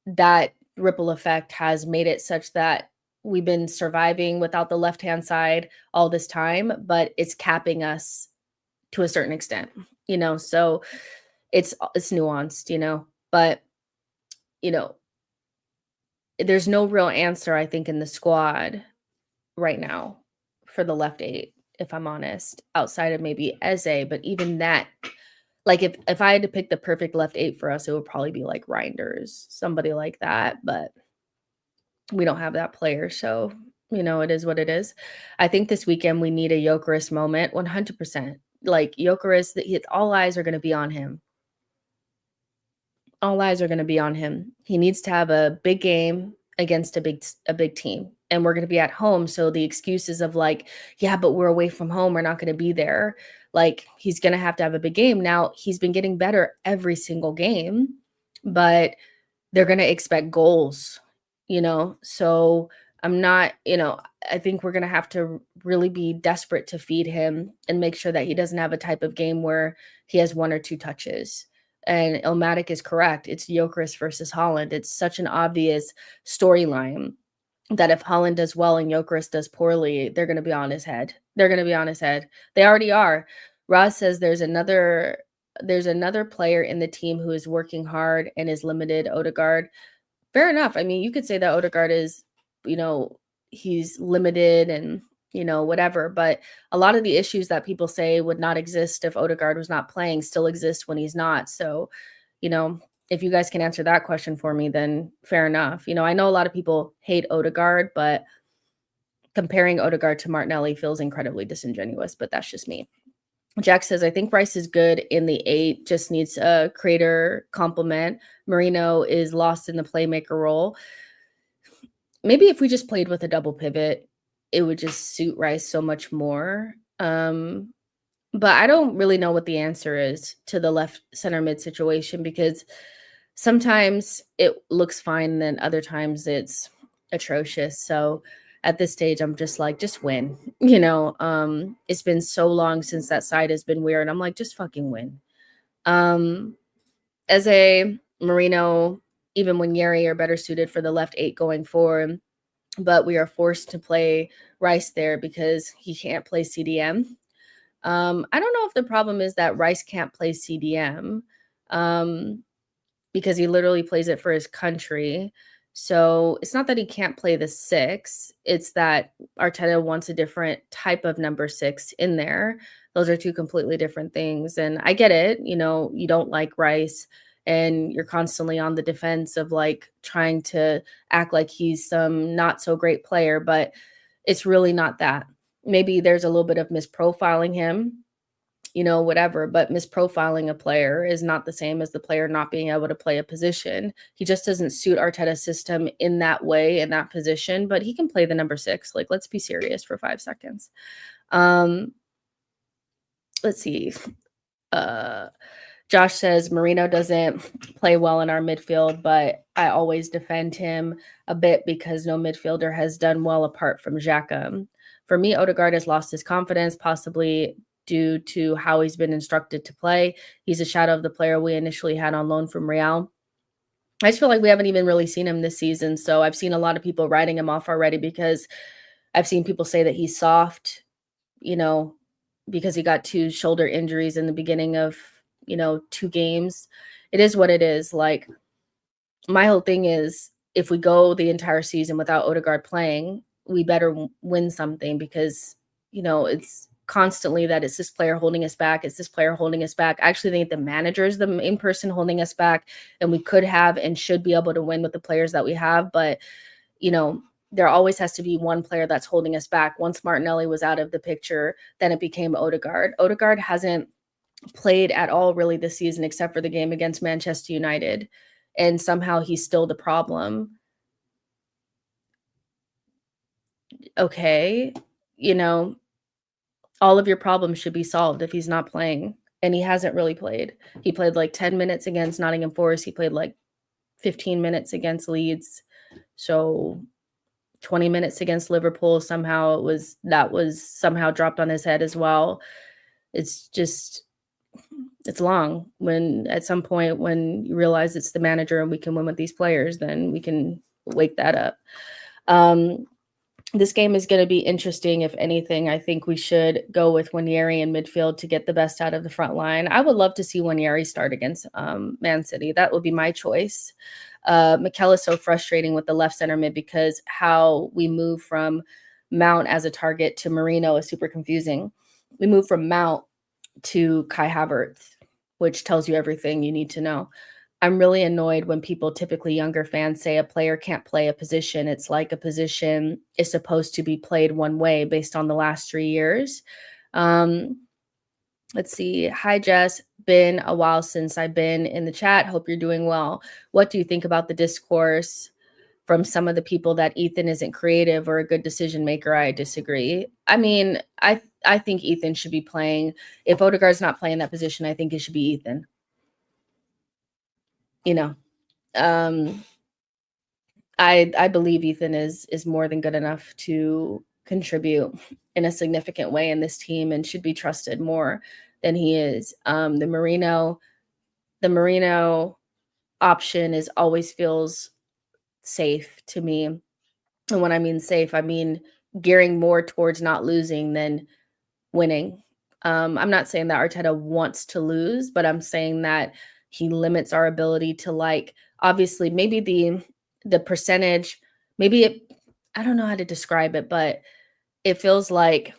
That ripple effect has made it such that we've been surviving without the left-hand side all this time, but it's capping us to a certain extent, so it's nuanced, but, you know, there's no real answer, I think, in the squad right now for the left 8, if I'm honest, outside of maybe Eze, but even that, like, if I had to pick the perfect left 8 for us, it would probably be, like, Reinders, somebody like that, but we don't have that player, so, it is what it is. I think this weekend we need a Gyokeres moment, 100%. Like, Gyokeres, all eyes are gonna be on him. All eyes are gonna be on him. He needs to have a big game against a big team, and we're gonna be at home, so the excuses of, like, "Yeah, but we're away from home, we're not gonna be there." Like, he's gonna have to have a big game. Now, he's been getting better every single game, but they're gonna expect goals, So I'm not, I think we're gonna have to really be desperate to feed him and make sure that he doesn't have a type of game where he has 1 or 2 touches. And Ilmatic is correct. It's Gyökeres versus Haaland. It's such an obvious storyline that if Haaland does well and Gyökeres does poorly, they're gonna be on his head. They're gonna be on his head. They already are. Ross says there's another player in the team who is working hard and is limited, Odegaard. Fair enough. I mean, you could say that Odegaard is, you know, he's limited and, whatever, but a lot of the issues that people say would not exist if Odegaard was not playing still exist when he's not. So, you know, if you guys can answer that question for me, then fair enough. I know a lot of people hate Odegaard, but comparing Odegaard to Martinelli feels incredibly disingenuous, but that's just me. Jack says, I think Rice is good in the 8, just needs a creator complement. Marino is lost in the playmaker role. Maybe if we just played with a double pivot, it would just suit Rice so much more. But I don't really know what the answer is to the left center mid situation because sometimes it looks fine, and then other times it's atrocious. So at this stage, I'm just like, just win. It's been so long since that side has been weird. I'm like, just fucking win. As a Marino, even Nwaneri are better suited for the left 8 going forward, but we are forced to play Rice there because he can't play CDM. I don't know if the problem is that Rice can't play CDM. Because he literally plays it for his country. So it's not that he can't play the 6, it's that Arteta wants a different type of number 6 in there. Those are 2 completely different things, and I get it, you don't like Rice, and you're constantly on the defense of, like, trying to act like he's some not so great player, but it's really not that. Maybe there's a little bit of misprofiling him, whatever, but misprofiling a player is not the same as the player not being able to play a position. He just doesn't suit Arteta's system in that way, in that position, but he can play the number 6. Like, let's be serious for 5 seconds. Let's see. Josh says Marino doesn't play well in our midfield, but I always defend him a bit because no midfielder has done well apart from Xhaka. For me, Odegaard has lost his confidence, possibly due to how he's been instructed to play. He's a shadow of the player we initially had on loan from Real. I just feel like we haven't even really seen him this season, so I've seen a lot of people writing him off already because I've seen people say that he's soft, because he got 2 shoulder injuries in the beginning of, 2 games. It is what it is. Like, my whole thing is if we go the entire season without Odegaard playing, we better win something because, it's constantly that it's this player holding us back. It's this player holding us back. I actually think the manager is the main person holding us back, and we could have and should be able to win with the players that we have. But, there always has to be one player that's holding us back. Once Martinelli was out of the picture, then it became Odegaard. Odegaard hasn't played at all really this season except for the game against Manchester United, and somehow he's still the problem. Okay, all of your problems should be solved if he's not playing, and he hasn't really played. He played like 10 minutes against Nottingham Forest. He played like 15 minutes against Leeds. So 20 minutes against Liverpool, somehow that was somehow dropped on his head as well. It's just It's long. When at some point when you realize it's the manager and we can win with these players, then we can wake that up. Um, this game is going to be interesting. If anything, I think we should go with Nwaneri in midfield to get the best out of the front line. I would love to see Nwaneri start against Man City. That would be my choice. Mikel is so frustrating with the left center mid because how we move from Mount as a target to Marino is super confusing. We move from Mount to Kai Havertz, which tells you everything you need to know. I'm really annoyed when people, typically younger fans, say a player can't play a position. It's like a position is supposed to be played one way based on the last 3 years. Let's see. Hi, Jess. Been a while since I've been in the chat. Hope you're doing well. What do you think about the discourse from some of the people that Ethan isn't creative or a good decision maker? I disagree. I mean, I think Ethan should be playing. If Odegaard's not playing that position, I think it should be Ethan. You know, I believe Ethan is more than good enough to contribute in a significant way in this team and should be trusted more than he is. The Marino option is always feels safe to me. And when I mean safe, I mean gearing more towards not losing than winning. I'm not saying that Arteta wants to lose, but I'm saying that he limits our ability to, like, obviously maybe the percentage, maybe it, I don't know how to describe it, but it feels like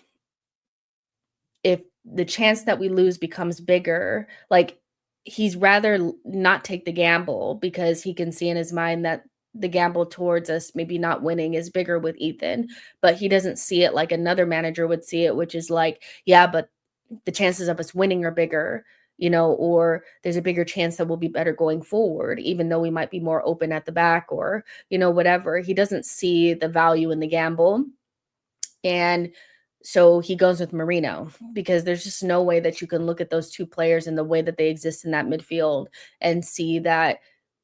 if the chance that we lose becomes bigger, like he's rather not take the gamble because he can see in his mind that the gamble towards us maybe not winning is bigger with Ethan, but he doesn't see it like another manager would see it, which is like, yeah, but the chances of us winning are bigger, or there's a bigger chance that we'll be better going forward, even though we might be more open at the back or, whatever. He doesn't see the value in the gamble. And so he goes with Marino because there's just no way that you can look at those two players and the way that they exist in that midfield and see that,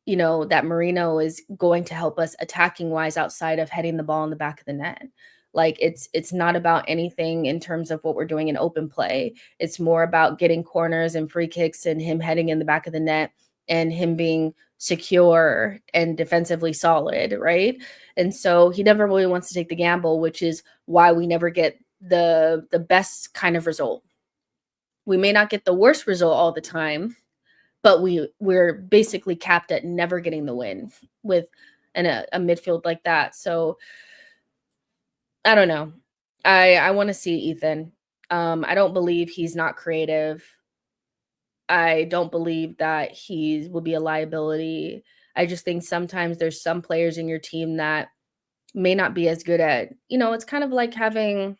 that Marino is going to help us attacking wise outside of heading the ball in the back of the net. Like it's not about anything in terms of what we're doing in open play. It's more about getting corners and free kicks and him heading in the back of the net and him being secure and defensively solid, right? And so he never really wants to take the gamble, which is why we never get the best kind of result. We may not get the worst result all the time, but we're basically capped at never getting the win with a midfield like that. So I don't know. I want to see Ethan. I don't believe he's not creative. I don't believe that he will be a liability. I just think sometimes there's some players in your team that may not be as good at, it's kind of like having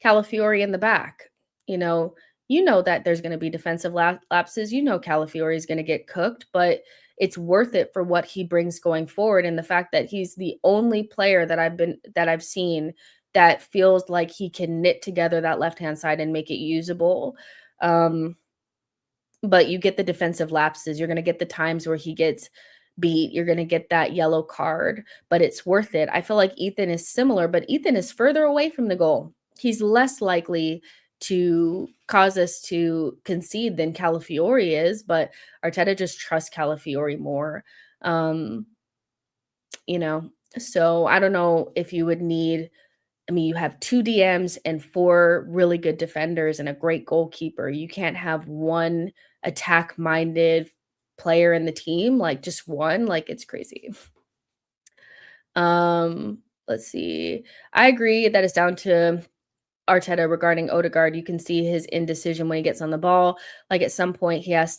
Calafiori in the back. That there's going to be defensive lapses. Calafiori is going to get cooked, but it's worth it for what he brings going forward. And the fact that he's the only player that I've seen that feels like he can knit together that left-hand side and make it usable. But you get the defensive lapses. You're going to get the times where he gets beat. You're going to get that yellow card, but it's worth it. I feel like Ethan is similar, but Ethan is further away from the goal. He's less likely to cause us to concede than Calafiori is, but Arteta just trusts Calafiori more. So I don't know if you would need, you have 2 DMs and 4 really good defenders and a great goalkeeper. You can't have one attack-minded player in the team, like just one, like it's crazy. Let's see. I agree that it's down to Arteta regarding Odegaard. You can see his indecision when he gets on the ball. Like at some point he has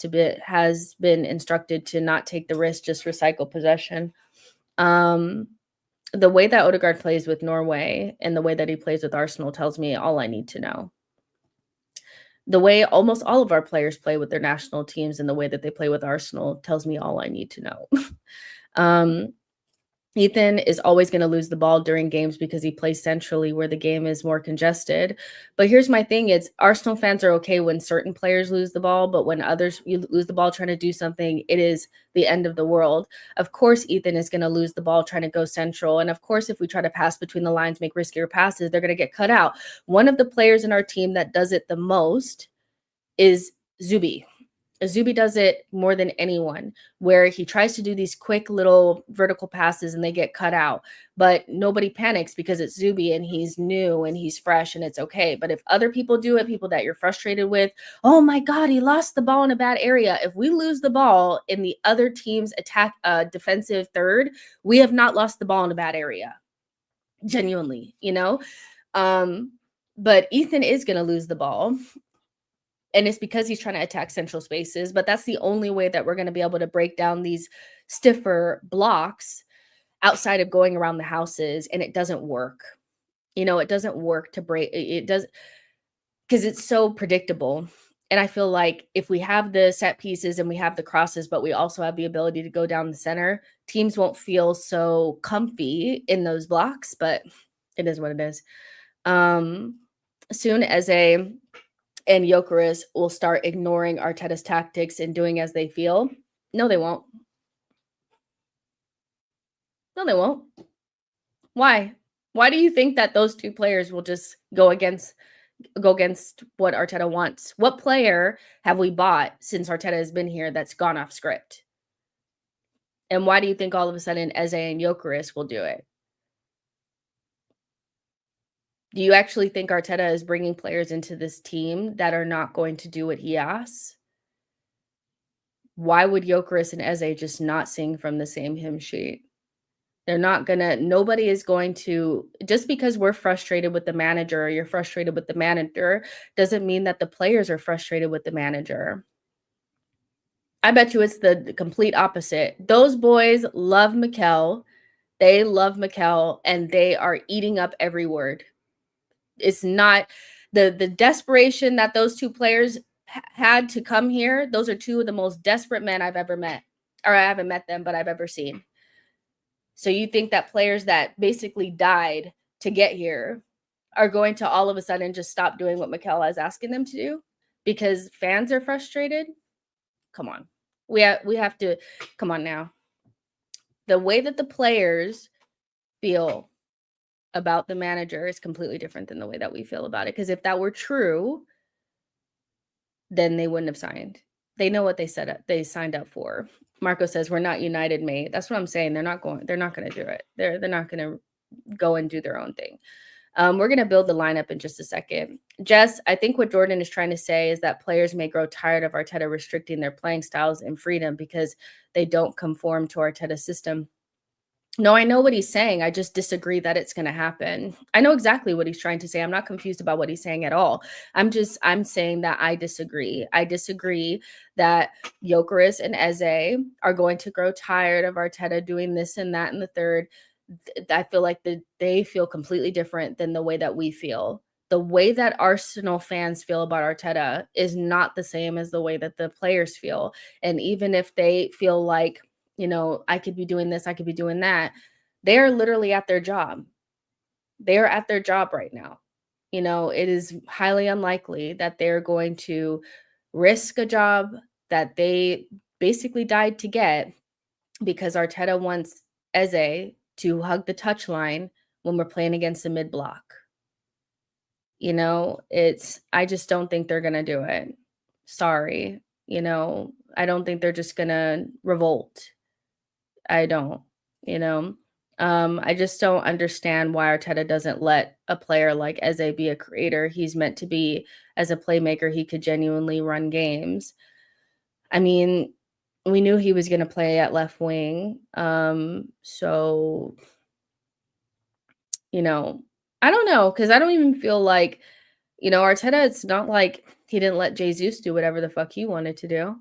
been instructed to not take the risk, just recycle possession. The way that Odegaard plays with Norway and the way that he plays with Arsenal tells me all I need to know. The way almost all of our players play with their national teams and the way that they play with Arsenal tells me all I need to know. Ethan is always going to lose the ball during games because he plays centrally where the game is more congested. But here's my thing. It's Arsenal fans are okay when certain players lose the ball, but when others you lose the ball trying to do something, it is the end of the world. Of course, Ethan is going to lose the ball trying to go central. And of course, if we try to pass between the lines, make riskier passes, they're going to get cut out. One of the players in our team that does it the most is Zubi. Zubi does it more than anyone, where he tries to do these quick little vertical passes and they get cut out, but nobody panics because it's Zubi and he's new and he's fresh and it's okay. But if other people do it, people that you're frustrated with, oh my God, he lost the ball in a bad area. If we lose the ball in the other team's attack defensive third, we have not lost the ball in a bad area. Genuinely, you know? But Ethan is going to lose the ball. And it's because he's trying to attack central spaces, but that's the only way that we're going to be able to break down these stiffer blocks outside of going around the houses, and it doesn't work. You know, it doesn't work to break it does because it's so predictable. And I feel like if we have the set pieces and we have the crosses, but we also have the ability to go down the center, teams won't feel so comfy in those blocks, but it is what it is. Soon as and Gyokeres will start ignoring Arteta's tactics and doing as they feel. No, they won't. No, they won't. Why? Why do you think that those two players will just go against what Arteta wants? What player have we bought since Arteta has been here that's gone off script? And why do you think all of a sudden Eze and Gyokeres will do it? Do you actually think Arteta is bringing players into this team that are not going to do what he asks? Why would Gyokeres and Eze just not sing from the same hymn sheet? They're not gonna, nobody is going to, just because we're frustrated with the manager or you're frustrated with the manager, doesn't mean that the players are frustrated with the manager. I bet you it's the complete opposite. Those boys love Mikel. They love Mikel and they are eating up every word. It's not the desperation that those two players had to come here. Those are two of the most desperate men I've ever met, or I haven't met them, but I've ever seen. So you think that players that basically died to get here are going to all of a sudden just stop doing what Mikel is asking them to do because fans are frustrated? Come on. We have to, come on now. The way that the players feel about the manager is completely different than the way that we feel about it. Because if that were true, then they wouldn't have signed. They know what they signed up for. Marco says we're not united, mate. That's what I'm saying. They're not going to do it. They're not going to go and do their own thing. We're going to build the lineup in just a second. Jess, I think what Jordan is trying to say is that players may grow tired of Arteta restricting their playing styles and freedom because they don't conform to Arteta's system. No, I know what he's saying. I just disagree that it's going to happen. I know exactly what he's trying to say. I'm not confused about what he's saying at all. I'm saying that I disagree. I disagree that Gyokeres and Eze are going to grow tired of Arteta doing this and that and the third. I feel like they feel completely different than the way that we feel. The way that Arsenal fans feel about Arteta is not the same as the way that the players feel. And even if they feel like, you know, I could be doing this, I could be doing that, they are literally at their job. They are at their job right now. You know, it is highly unlikely that they're going to risk a job that they basically died to get because Arteta wants Eze to hug the touchline when we're playing against the mid block. You know, I just don't think they're going to do it. Sorry. You know, I don't think they're just going to revolt. I don't, you know. I just don't understand why Arteta doesn't let a player like Eze be a creator. He's meant to be, as a playmaker, he could genuinely run games. I mean, we knew he was going to play at left wing. So, you know, I don't know, because I don't even feel like, you know, Arteta, it's not like he didn't let Jesus do whatever the fuck he wanted to do.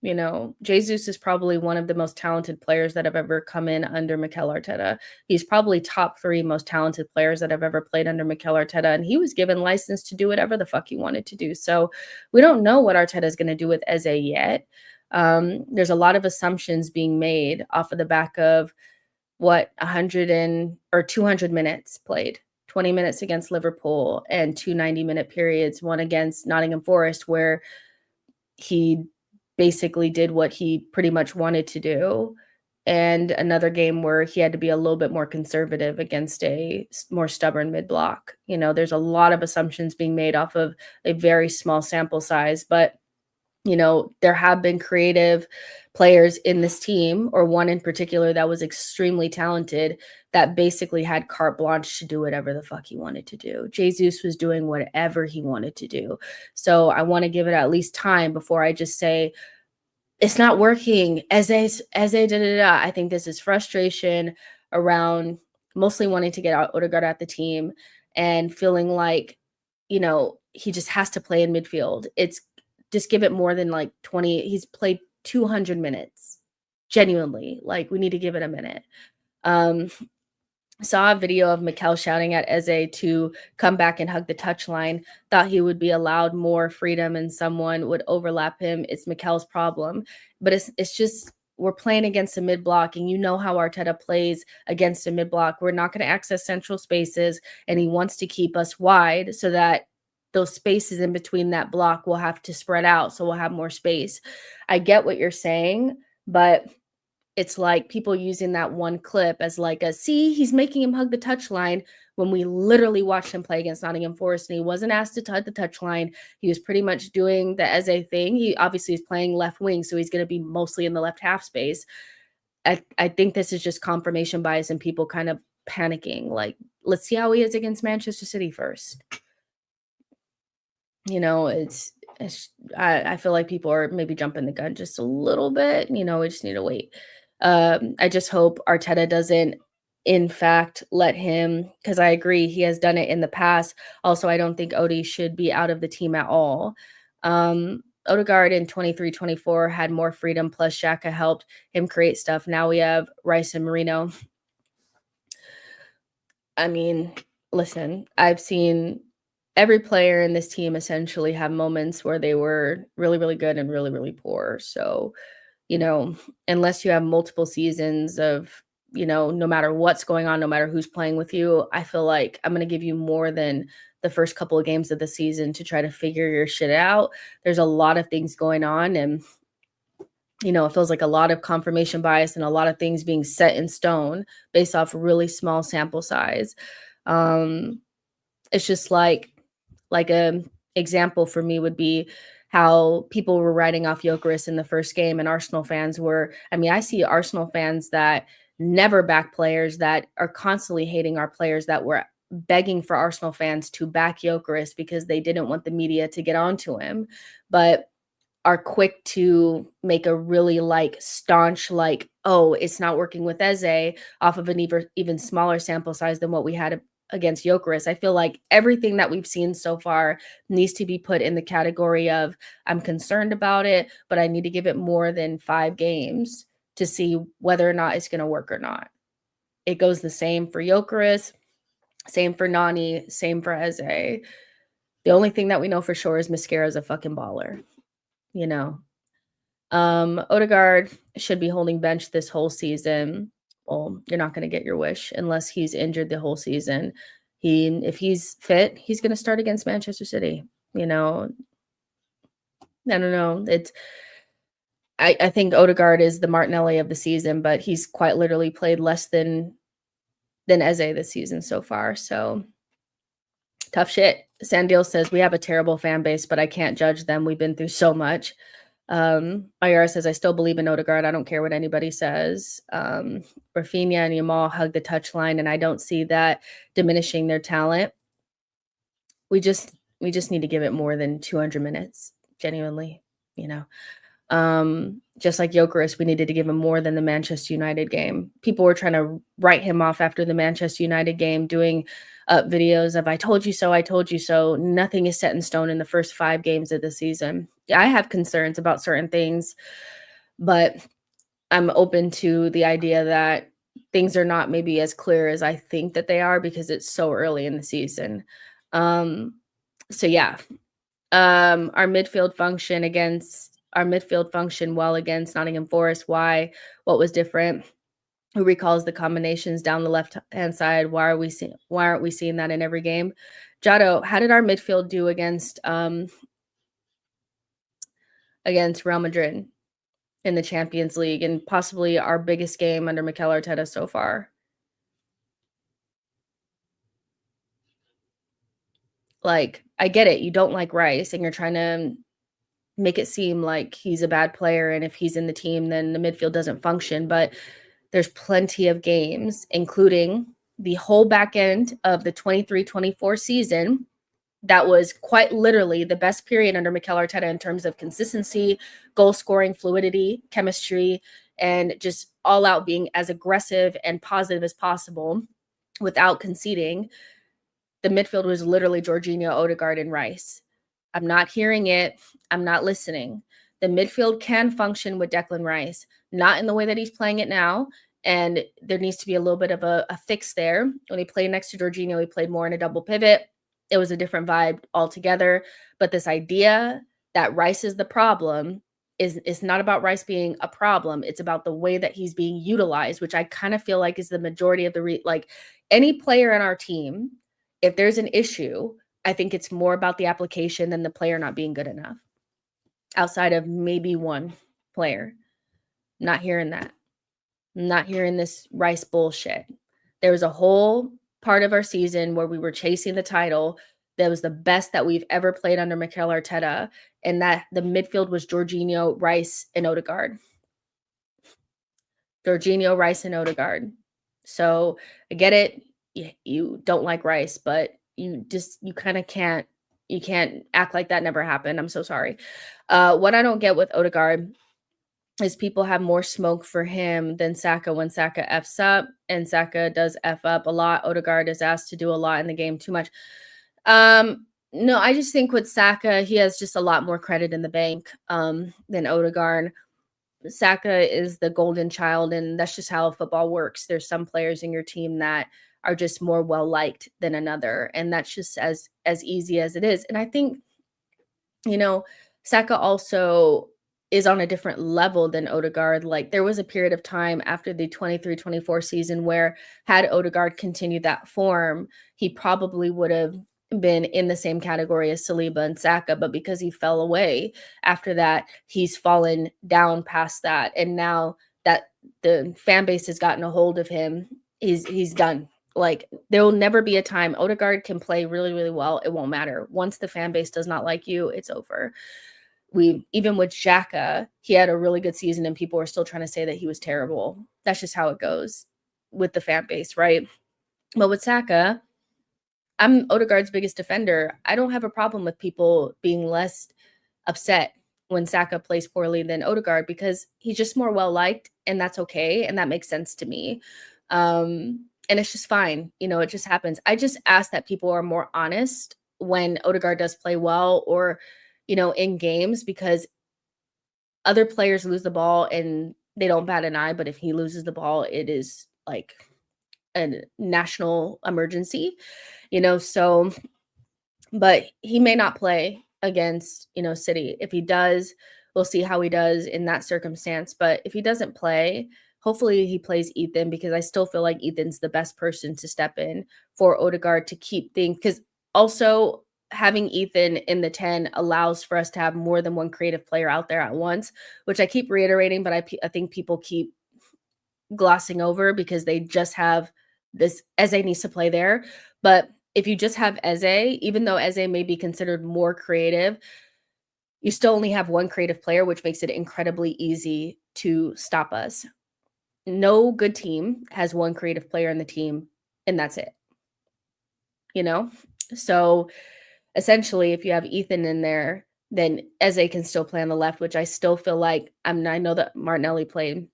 You know, Jesus is probably one of the most talented players that have ever come in under Mikel Arteta. He's probably top 3 most talented players that have ever played under Mikel Arteta, and he was given license to do whatever the fuck he wanted to do. So we don't know what Arteta is going to do with Eze yet. There's a lot of assumptions being made off of the back of what 200 minutes played. 20 minutes against Liverpool and 2 90-minute periods, one against Nottingham Forest, where he basically did what he pretty much wanted to do, and another game where he had to be a little bit more conservative against a more stubborn mid-block. You know, there's a lot of assumptions being made off of a very small sample size, but There have been creative players in this team, or one in particular that was extremely talented, that basically had carte blanche to do whatever the fuck he wanted to do. Jesus was doing whatever he wanted to do. So I want to give it at least time before I just say, it's not working. I think this is frustration around mostly wanting to get out Odegaard at the team and feeling like, he just has to play in midfield. It's just give it more than like 20. He's played 200 minutes. Genuinely. Like, we need to give it a minute. Saw a video of Mikel shouting at Eze to come back and hug the touchline. Thought he would be allowed more freedom and someone would overlap him. It's Mikel's problem. But it's just, we're playing against a mid block, and you know how Arteta plays against a mid block. We're not going to access central spaces, and he wants to keep us wide so that those spaces in between that block will have to spread out, so we'll have more space. I get what you're saying, but it's like people using that one clip as like see, he's making him hug the touchline, when we literally watched him play against Nottingham Forest and he wasn't asked to hug the touchline. He was pretty much doing the Eze thing. He obviously is playing left wing, so he's going to be mostly in the left half space. I think this is just confirmation bias and people kind of panicking. Like, let's see how he is against Manchester City first. I feel like people are maybe jumping the gun just a little bit. We just need to wait. I just hope Arteta doesn't, in fact, let him, because I agree he has done it in the past. Also, I don't think Odie should be out of the team at all. Odegaard in 23-24 had more freedom, plus Xhaka helped him create stuff. Now we have Rice and Marino. I mean, listen, I've seen every player in this team essentially have moments where they were really, really good and really, really poor. So, unless you have multiple seasons of, no matter what's going on, no matter who's playing with you, I feel like I'm going to give you more than the first couple of games of the season to try to figure your shit out. There's a lot of things going on, and, it feels like a lot of confirmation bias and a lot of things being set in stone based off really small sample size. It's just like a example for me would be how people were writing off Gyokeres in the first game, and Arsenal fans were, I see Arsenal fans that never back players that are constantly hating our players, that were begging for Arsenal fans to back Gyokeres because they didn't want the media to get onto him, but are quick to make a really staunch, oh, it's not working with Eze off of an even smaller sample size than what we had against Gyokeres. I feel like everything that we've seen so far needs to be put in the category of, I'm concerned about it, but I need to give it more than 5 games to see whether or not it's going to work or not. It goes the same for Gyokeres, same for Nani, same for Eze. The only thing that we know for sure is Mascara is a fucking baller. Odegaard should be holding bench this whole season. Well, you're not going to get your wish unless he's injured the whole season. If he's fit, he's going to start against Manchester City. I don't know. I think Odegaard is the Martinelli of the season, but he's quite literally played less than Eze this season so far. So tough shit. Sandil says, we have a terrible fan base, but I can't judge them. We've been through so much. Ayara says, I still believe in Odegaard. I don't care what anybody says. Rafinha and Yamal hug the touchline, and I don't see that diminishing their talent. We just need to give it more than 200 minutes, genuinely, just like Gyokeres, we needed to give him more than the Manchester United game. People were trying to write him off after the Manchester United game, doing videos of, I told you so, I told you so. Nothing is set in stone in the first 5 games of the season. I have concerns about certain things, but I'm open to the idea that things are not maybe as clear as I think that they are because it's so early in the season. So yeah, our midfield function well against Nottingham Forest. Why? What was different? Who recalls the combinations down the left-hand side? Why aren't we seeing that in every game? Jado, how did our midfield do against Real Madrid in the Champions League, and possibly our biggest game under Mikel Arteta so far? I get it. You don't like Rice, and you're trying to make it seem like he's a bad player, and if he's in the team, then the midfield doesn't function. But there's plenty of games, including the whole back end of the 23-24 season, that was quite literally the best period under Mikel Arteta in terms of consistency, goal scoring, fluidity, chemistry, and just all out being as aggressive and positive as possible without conceding. The midfield was literally Jorginho, Odegaard, and Rice. I'm not hearing it. I'm not listening. The midfield can function with Declan Rice, not in the way that he's playing it now. And there needs to be a little bit of a fix there. When he played next to Jorginho, he played more in a double pivot. It was a different vibe altogether. But this idea that Rice is the problem is not about Rice being a problem. It's about the way that he's being utilized, which I kind of feel like is the majority of the like any player in our team. If there's an issue, I think it's more about the application than the player not being good enough. Outside of maybe one player. Not hearing that. Not hearing this Rice bullshit. There was a whole part of our season where we were chasing the title that was the best that we've ever played under Mikel Arteta, and that the midfield was Jorginho, Rice, and Odegaard. Jorginho, Rice, and Odegaard. So I get it. You don't like Rice, but you kind of can't act like that never happened. I'm so sorry. What I don't get with Odegaard is people have more smoke for him than Saka when Saka F's up, and Saka does F up a lot. Odegaard is asked to do a lot in the game, too much. No, I just think with Saka, he has just a lot more credit in the bank than Odegaard. Saka is the golden child, and that's just how football works. There's some players in your team that are just more well-liked than another, and that's just as easy as it is. And I think, Saka also is on a different level than Odegaard. Like, there was a period of time after the 23-24 season where had Odegaard continued that form, he probably would have been in the same category as Saliba and Saka, but because he fell away after that, he's fallen down past that. And now that the fan base has gotten a hold of him, he's done. Like, there will never be a time Odegaard can play really, really well. It won't matter. Once the fan base does not like you, it's over. Even with Xhaka, he had a really good season and people were still trying to say that he was terrible. That's just how it goes with the fan base, right? But with Saka, I'm Odegaard's biggest defender. I don't have a problem with people being less upset when Saka plays poorly than Odegaard because he's just more well-liked, and that's okay, and that makes sense to me. And it's just fine. It just happens. I just ask that people are more honest when Odegaard does play well or, in games, because other players lose the ball and they don't bat an eye, but if he loses the ball, it is like a national emergency, so, but he may not play against, City. If he does, we'll see how he does in that circumstance. But if he doesn't play, hopefully he plays Ethan, because I still feel like Ethan's the best person to step in for Odegaard to keep things, because also having Ethan in the 10 allows for us to have more than one creative player out there at once, which I keep reiterating, but I think people keep glossing over because they just have this. Eze needs to play there. But if you just have Eze, even though Eze may be considered more creative, you still only have one creative player, which makes it incredibly easy to stop us. No good team has one creative player in the team, and that's it. So essentially, if you have Ethan in there, then Eze can still play on the left, which I still feel like I know that Martinelli played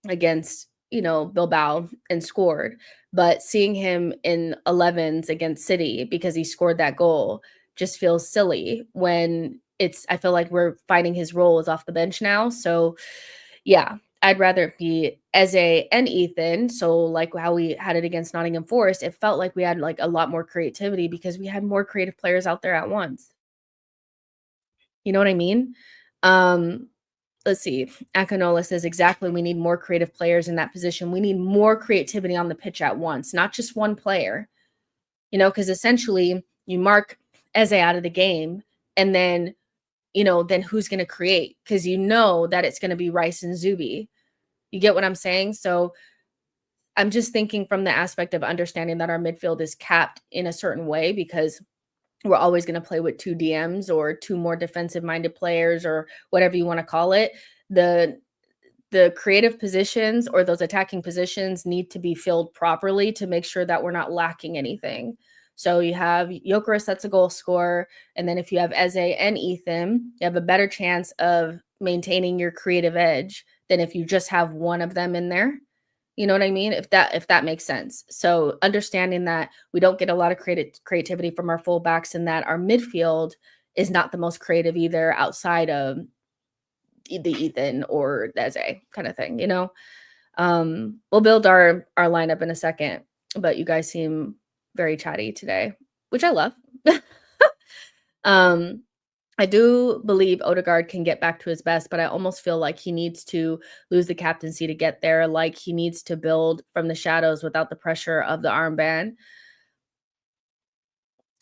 against, Bilbao and scored, but seeing him in 11s against City because he scored that goal just feels silly when I feel like we're finding his role is off the bench now. So yeah, I'd rather it be Eze and Ethan. So like how we had it against Nottingham Forest, it felt like we had like a lot more creativity because we had more creative players out there at once. You know what I mean? Let's see. Akinola says exactly. We need more creative players in that position. We need more creativity on the pitch at once, not just one player, because essentially you mark Eze out of the game and then, then who's going to create? Because that it's going to be Rice and Zubi. You get what I'm saying? So I'm just thinking from the aspect of understanding that our midfield is capped in a certain way because we're always going to play with 2 DMs or 2 more defensive-minded players or whatever you want to call it. The creative positions or those attacking positions need to be filled properly to make sure that we're not lacking anything. So you have Gyokeres, that's a goal scorer, and then if you have Eze and Ethan, you have a better chance of maintaining your creative edge than if you just have one of them in there. You know what I mean? If that makes sense. So understanding that we don't get a lot of creativity from our fullbacks and that our midfield is not the most creative either outside of the Ethan or Eze kind of thing, you know? We'll build our lineup in a second, but you guys seem very chatty today, which I love. I do believe Odegaard can get back to his best, but I almost feel like he needs to lose the captaincy to get there. Like he needs to build from the shadows without the pressure of the armband.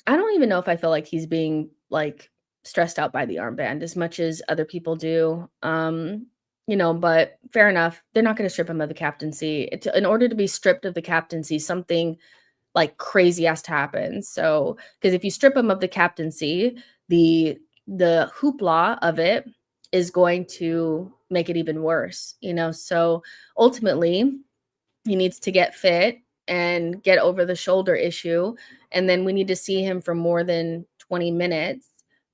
I don't even know if I feel like he's being like stressed out by the armband as much as other people do. You know, but fair enough. They're not going to strip him of the captaincy. In order to be stripped of the captaincy, something like crazy has to happen. So, because if you strip him of the captaincy, the hoopla of it is going to make it even worse, you know? So ultimately, he needs to get fit and get over the shoulder issue. And then we need to see him for more than 20 minutes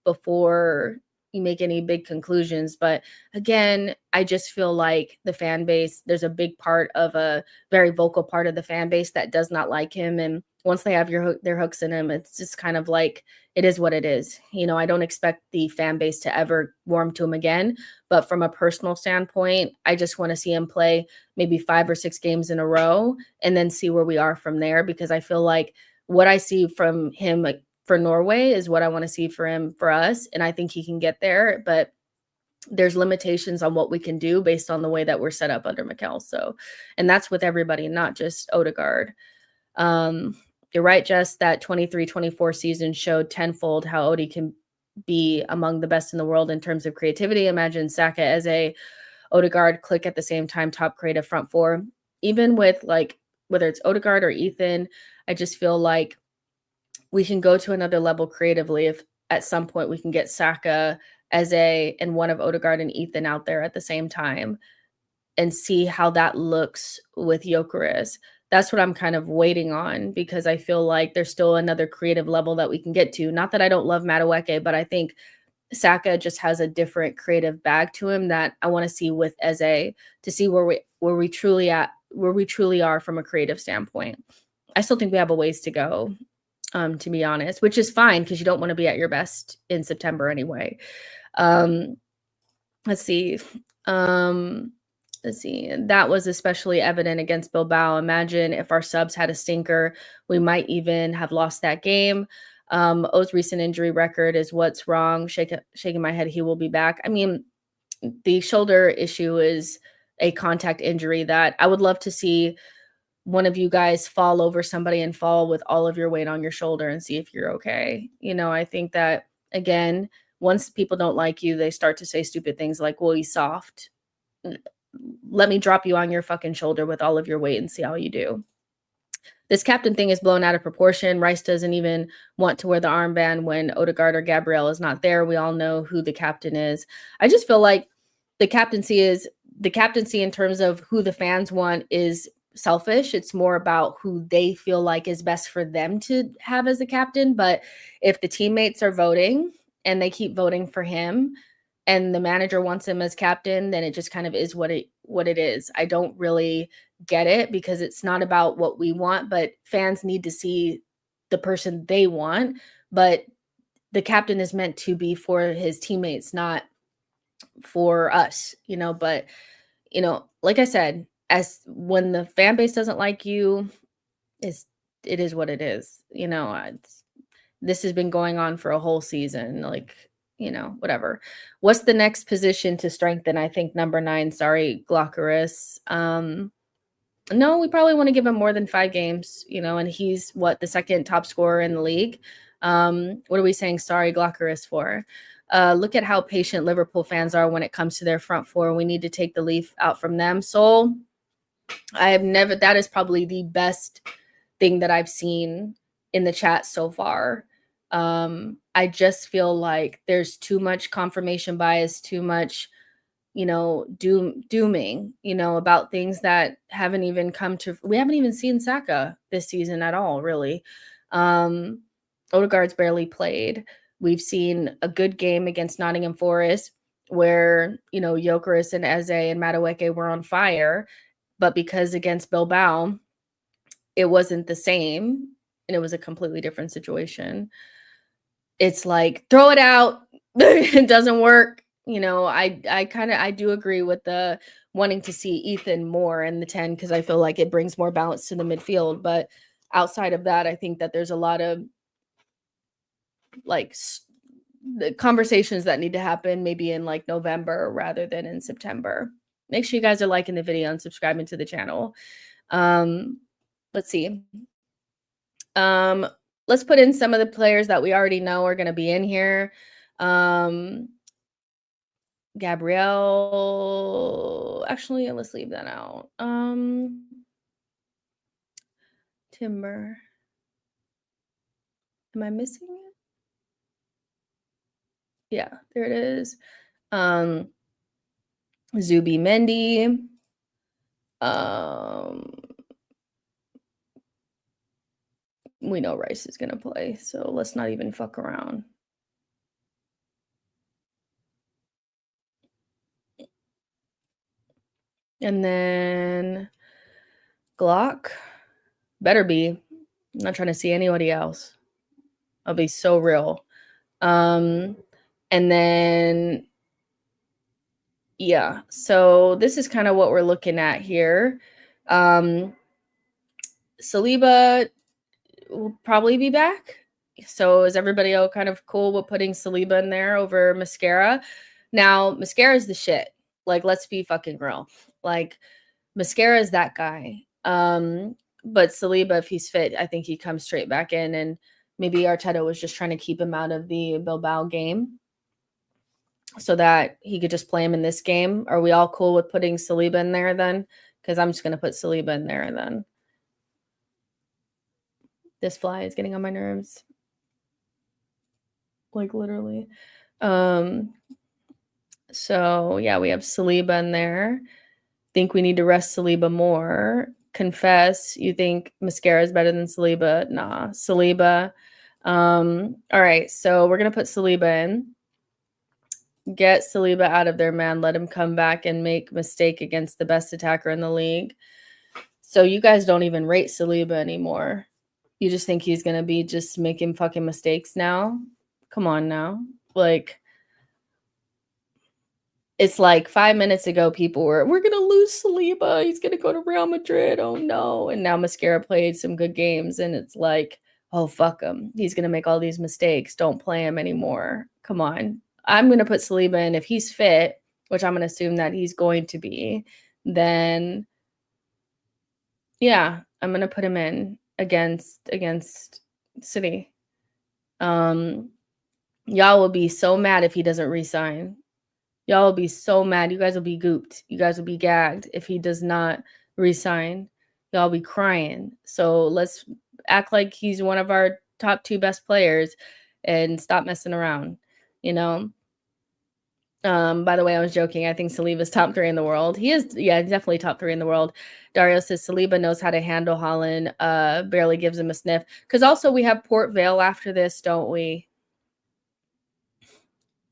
before you make any big conclusions. But again, I just feel like the fan base, there's a big part of a very vocal part of the fan base that does not like him. And once they have their hooks in him, it's just kind of like, it is what it is. You know, I don't expect the fan base to ever warm to him again. But from a personal standpoint, I just want to see him play maybe 5 or 6 games in a row and then see where we are from there, because I feel like what I see from him like for Norway is what I want to see for him for us, and I think he can get there, but there's limitations on what we can do based on the way that we're set up under Mikel. So, and that's with everybody, not just Odegaard. You're right, Jess, that 23-24 season showed tenfold how Odie can be among the best in the world in terms of creativity. Imagine Saka as a Odegaard click at the same time, top creative front four. Even with like whether it's Odegaard or Ethan, I just feel like we can go to another level creatively if at some point we can get Saka, Eze, and one of Odegaard and Ethan out there at the same time and see how that looks with Gyokeres. That's what I'm kind of waiting on, because I feel like there's still another creative level that we can get to. Not that I don't love Madueke, but I think Saka just has a different creative bag to him that I want to see with Eze to see where we truly are from a creative standpoint. I still think we have a ways to go, to be honest, which is fine because you don't want to be at your best in September anyway. Let's see. That was especially evident against Bilbao. Imagine if our subs had a stinker, we might even have lost that game. O's recent injury record is what's wrong. Shaking my head, he will be back. I mean, the shoulder issue is a contact injury that I would love to see one of you guys fall over somebody and fall with all of your weight on your shoulder and see if you're okay. You know, I think that, again, once people don't like you, they start to say stupid things like, well, he's soft. Let me drop you on your fucking shoulder with all of your weight and see how you do. This captain thing is blown out of proportion. Rice doesn't even want to wear the armband when Odegaard or Gabriel is not there. We all know who the captain is. I just feel like the captaincy in terms of who the fans want is selfish. It's more about who they feel like is best for them to have as the captain. But if the teammates are voting and they keep voting for him and the manager wants him as captain, then it just kind of is what it is. I don't really get it because it's not about what we want, but fans need to see the person they want. But the captain is meant to be for his teammates, not for us, you know. But, you know, like I said, as when the fan base doesn't like you, it is what it is. You know, this has been going on for a whole season. Like, you know, whatever. What's the next position to strengthen? I think number 9. Sorry, Gyokeres. No, we probably want to give him more than 5 games, you know, and he's the second top scorer in the league. What are we saying sorry, Gyokeres, for? Look at how patient Liverpool fans are when it comes to their front four. We need to take the leaf out from them. So that is probably the best thing that I've seen in the chat so far. I just feel like there's too much confirmation bias, too much, dooming, about things that haven't even come to we haven't even seen Saka this season at all, really. Um, Odegaard's barely played. We've seen a good game against Nottingham Forest where, Gyokeres and Eze and Madueke were on fire, but because against Bilbao, it wasn't the same and it was a completely different situation. It's like, throw it out. It doesn't work. I do agree with the wanting to see Ethan more in the 10 because I feel like it brings more balance to the midfield. But outside of that, I think that there's a lot of like the conversations that need to happen maybe in like November rather than in September. Make sure you guys are liking the video and subscribing to the channel. Let's see. Let's put in some of the players that we already know are going to be in here. Gabrielle, actually, let's leave that out. Timber. Am I missing it? Yeah, there it is. Zubi Mendy. We know Rice is gonna play, so let's not even fuck around. And then Glock. Better be. I'm not trying to see anybody else. I'll be so real. And then yeah, so this is kind of what we're looking at here. Saliba will probably be back. So is everybody all kind of cool with putting Saliba in there over Mascara? Now, Mascara is the shit. Like, let's be fucking real. Like, Mascara is that guy. But Saliba, if he's fit, I think he comes straight back in. And maybe Arteta was just trying to keep him out of the Bilbao game so that he could just play him in this game. Are we all cool with putting Saliba in there then? Because I'm just going to put Saliba in there then. This fly is getting on my nerves. Like, literally. So, yeah, we have Saliba in there. Think we need to rest Saliba more. Confess, you think Mascara is better than Saliba? Nah, Saliba. All right, so we're going to put Saliba in. Get Saliba out of there, man. Let him come back and make mistake against the best attacker in the league. So you guys don't even rate Saliba anymore. You just think he's going to be just making fucking mistakes now? Come on now. Like, it's like 5 minutes ago, people we're going to lose Saliba. He's going to go to Real Madrid. Oh, no. And now Mascara played some good games, and it's like, oh, fuck him. He's going to make all these mistakes. Don't play him anymore. Come on. I'm going to put Saliba in. If he's fit, which I'm going to assume that he's going to be, then, yeah, I'm going to put him in against City. Y'all will be so mad if he doesn't resign. Y'all will be so mad. You guys will be gooped. You guys will be gagged if he does not resign. Y'all be crying. So let's act like he's one of our top 2 best players and stop messing around, By the way, I was joking. I think Saliba's top 3 in the world. He is, yeah, definitely top 3 in the world. Dario says Saliba knows how to handle Holland, barely gives him a sniff. Because also we have Port Vale after this, don't we?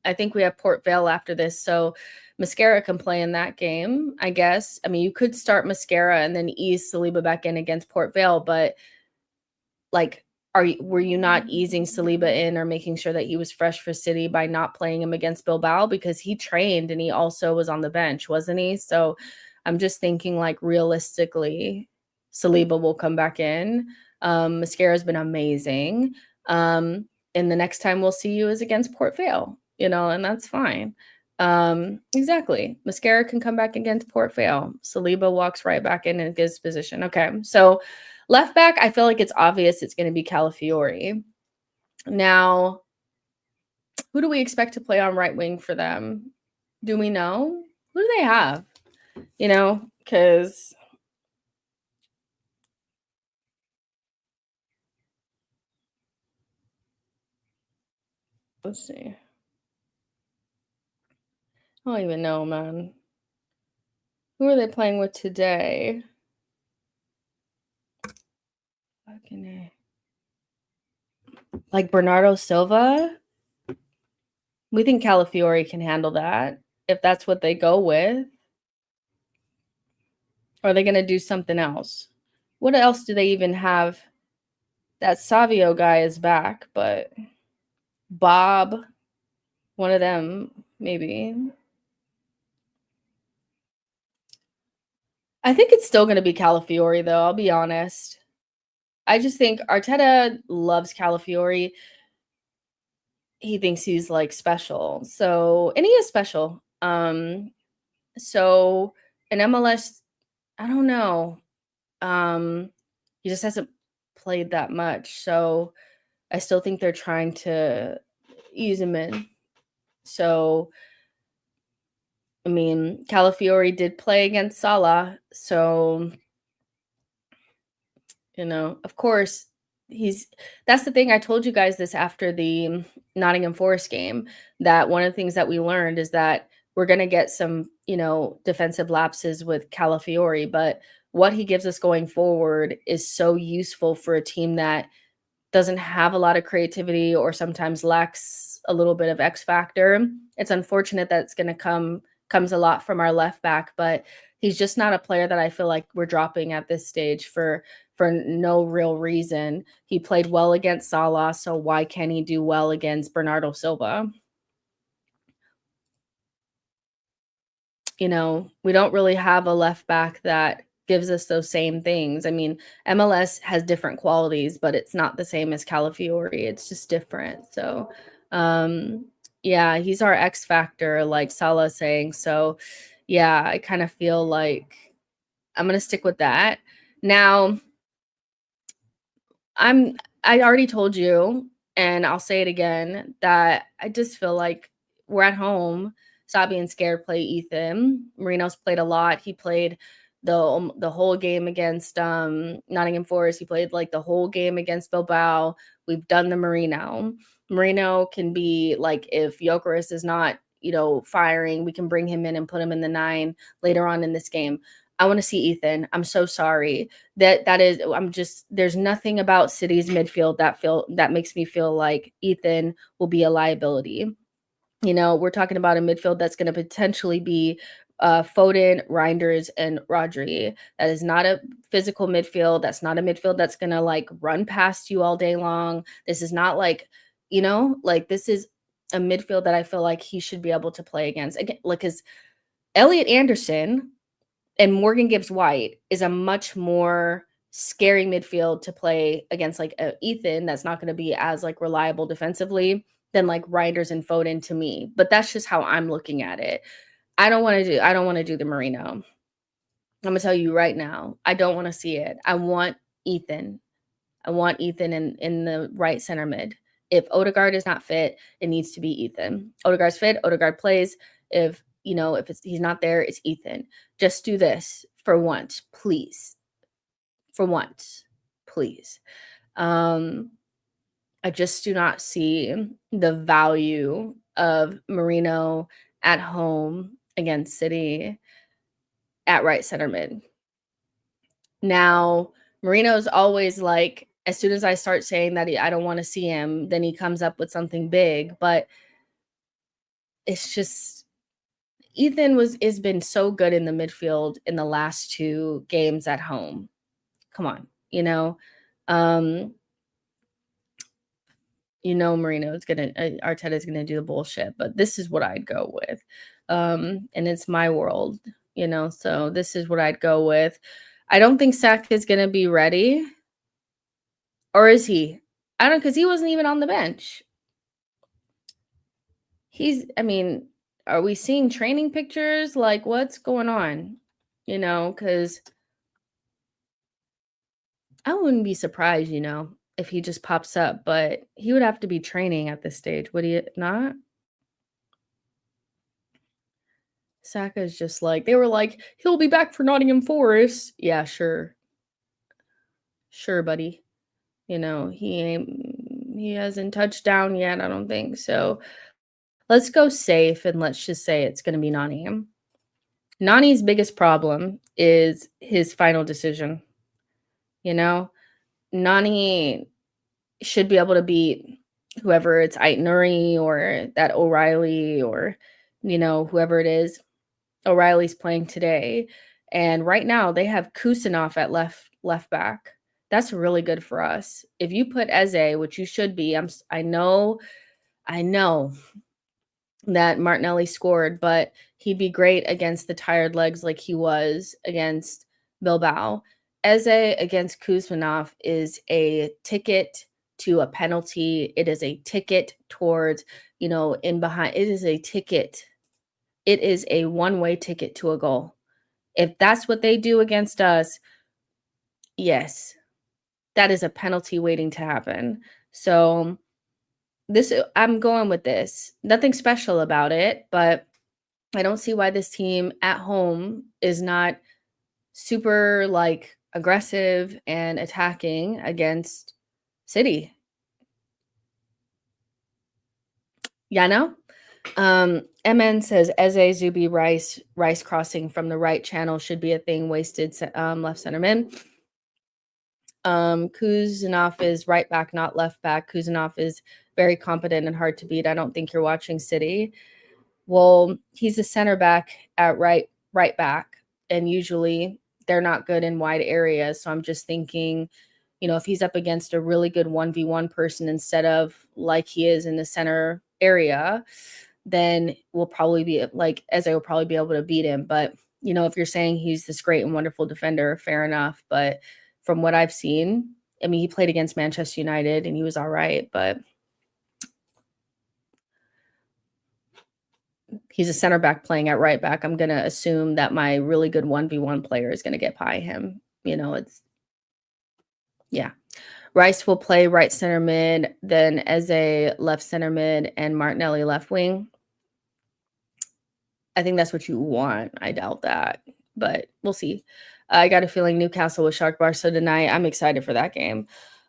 I think we have Port Vale after this. So Mascara can play in that game, I guess. I mean, you could start Mascara and then ease Saliba back in against Port Vale, but like, were you not easing Saliba in or making sure that he was fresh for City by not playing him against Bilbao? Because he trained and he also was on the bench, wasn't he? So I'm just thinking, like, realistically, Saliba will come back in. Mascara's been amazing. And the next time we'll see you is against Port Vale, and that's fine. Exactly. Mascara can come back against Port Vale. Saliba walks right back in and gives position. Okay, so left back, I feel like it's obvious it's going to be Calafiori. Now, who do we expect to play on right wing for them? Do we know? Who do they have? Because Let's see. I don't even know, man. Who are they playing with today? Fucking A. Like Bernardo Silva? We think Calafiori can handle that if that's what they go with. Or are they going to do something else? What else do they even have? That Savio guy is back, but Bob, one of them, maybe. I think it's still going to be Calafiori, though. I'll be honest. I just think Arteta loves Calafiori. He thinks he's like special. So, and he is special. So in MLS, I don't know. He just hasn't played that much. So I still think they're trying to ease him in. So, I mean, Calafiori did play against Salah. So, of course, that's the thing. I told you guys this after the Nottingham Forest game, that one of the things that we learned is that we're going to get some, defensive lapses with Calafiori, but what he gives us going forward is so useful for a team that doesn't have a lot of creativity or sometimes lacks a little bit of X factor. It's unfortunate that it's going to comes a lot from our left back, but he's just not a player that I feel like we're dropping at this stage for no real reason. He played well against Salah, so why can't he do well against Bernardo Silva? We don't really have a left back that gives us those same things. I mean, MLS has different qualities, but it's not the same as Calafiori. It's just different. So, yeah, he's our X factor, like Salah saying. So, yeah, I kind of feel like I'm going to stick with that. Now, I already told you, and I'll say it again, that I just feel like we're at home. Stop being scared, play Ethan. Marino's played a lot. He played the whole game against Nottingham Forest. He played like the whole game against Bilbao. We've done the Marino. Marino can be like, if Gyokeres is not, firing, we can bring him in and put him in the 9 later on in this game. I want to see Ethan. I'm so sorry. There's nothing about City's midfield that makes me feel like Ethan will be a liability. We're talking about a midfield that's going to potentially be Foden, Reinders, and Rodri. That is not a physical midfield. That's not a midfield that's going to like run past you all day long. This is not like, this is a midfield that I feel like he should be able to play against. Again, like, because Elliot Anderson and Morgan Gibbs-White is a much more scary midfield to play against, like Ethan, that's not going to be as like reliable defensively than like Reinders and Foden to me. But that's just how I'm looking at it. I don't want to do the Marino. I'm going to tell you right now, I don't want to see it. I want Ethan. in the right center mid. If Odegaard is not fit, it needs to be Ethan. Odegaard's fit, Odegaard plays. If he's not there, it's Ethan. Just do this for once, please. For once, please. I just do not see the value of Marino at home against City at right center mid. Now, Marino's always like, as soon as I start saying that I don't want to see him, then he comes up with something big. But it's just, Ethan has been so good in the midfield in the last 2 games at home. Come on, Arteta's gonna do the bullshit, but this is what I'd go with. And it's my world, so this is what I'd go with. I don't think Saka is gonna be ready. Or is he? I don't, because he wasn't even on the bench. Are we seeing training pictures? Like, what's going on? Because I wouldn't be surprised, if he just pops up, but he would have to be training at this stage, would he not? Saka's just like, they were like, he'll be back for Nottingham Forest. Yeah, sure. Sure, buddy. He ain't He hasn't touched down yet, I don't think. So let's go safe and let's just say it's gonna be Nani. Nani's biggest problem is his final decision, you know? Nani should be able to beat whoever it's Nuri or that O'Reilly or, whoever it is. O'Reilly's playing today. And right now they have Kusanov at left back. That's really good for us. If you put Eze, which you should be, I know that Martinelli scored, but he'd be great against the tired legs like he was against Bilbao. Eze against Kuzmanov is a ticket to a penalty. It is a ticket towards, in behind. It is a ticket. It is a one-way ticket to a goal. If that's what they do against us, yes, that is a penalty waiting to happen. So I'm going with this. Nothing special about it, but I don't see why this team at home is not super aggressive and attacking against City. Yeah, no. MN says Eze, Zubi, Rice crossing from the right channel should be a thing. Wasted left center mid. Kuzanov is right back, not left back. Kuzanov is very competent and hard to beat. I don't think you're watching City. Well, he's a center back at right back, and usually they're not good in wide areas. So I'm just thinking, if he's up against a really good 1v1 person instead of like he is in the center area, then we'll probably be Eze will probably be able to beat him. But, if you're saying he's this great and wonderful defender, fair enough. But from what I've seen, I mean, he played against Manchester United and he was all right, but he's a center back playing at right back. I'm going to assume that my really good 1v1 player is going to get by him. Yeah. Rice will play right center mid, then Eze left center mid, and Martinelli left wing. I think that's what you want. I doubt that, but we'll see. I got a feeling Newcastle with Shark Barca tonight. I'm excited for that game.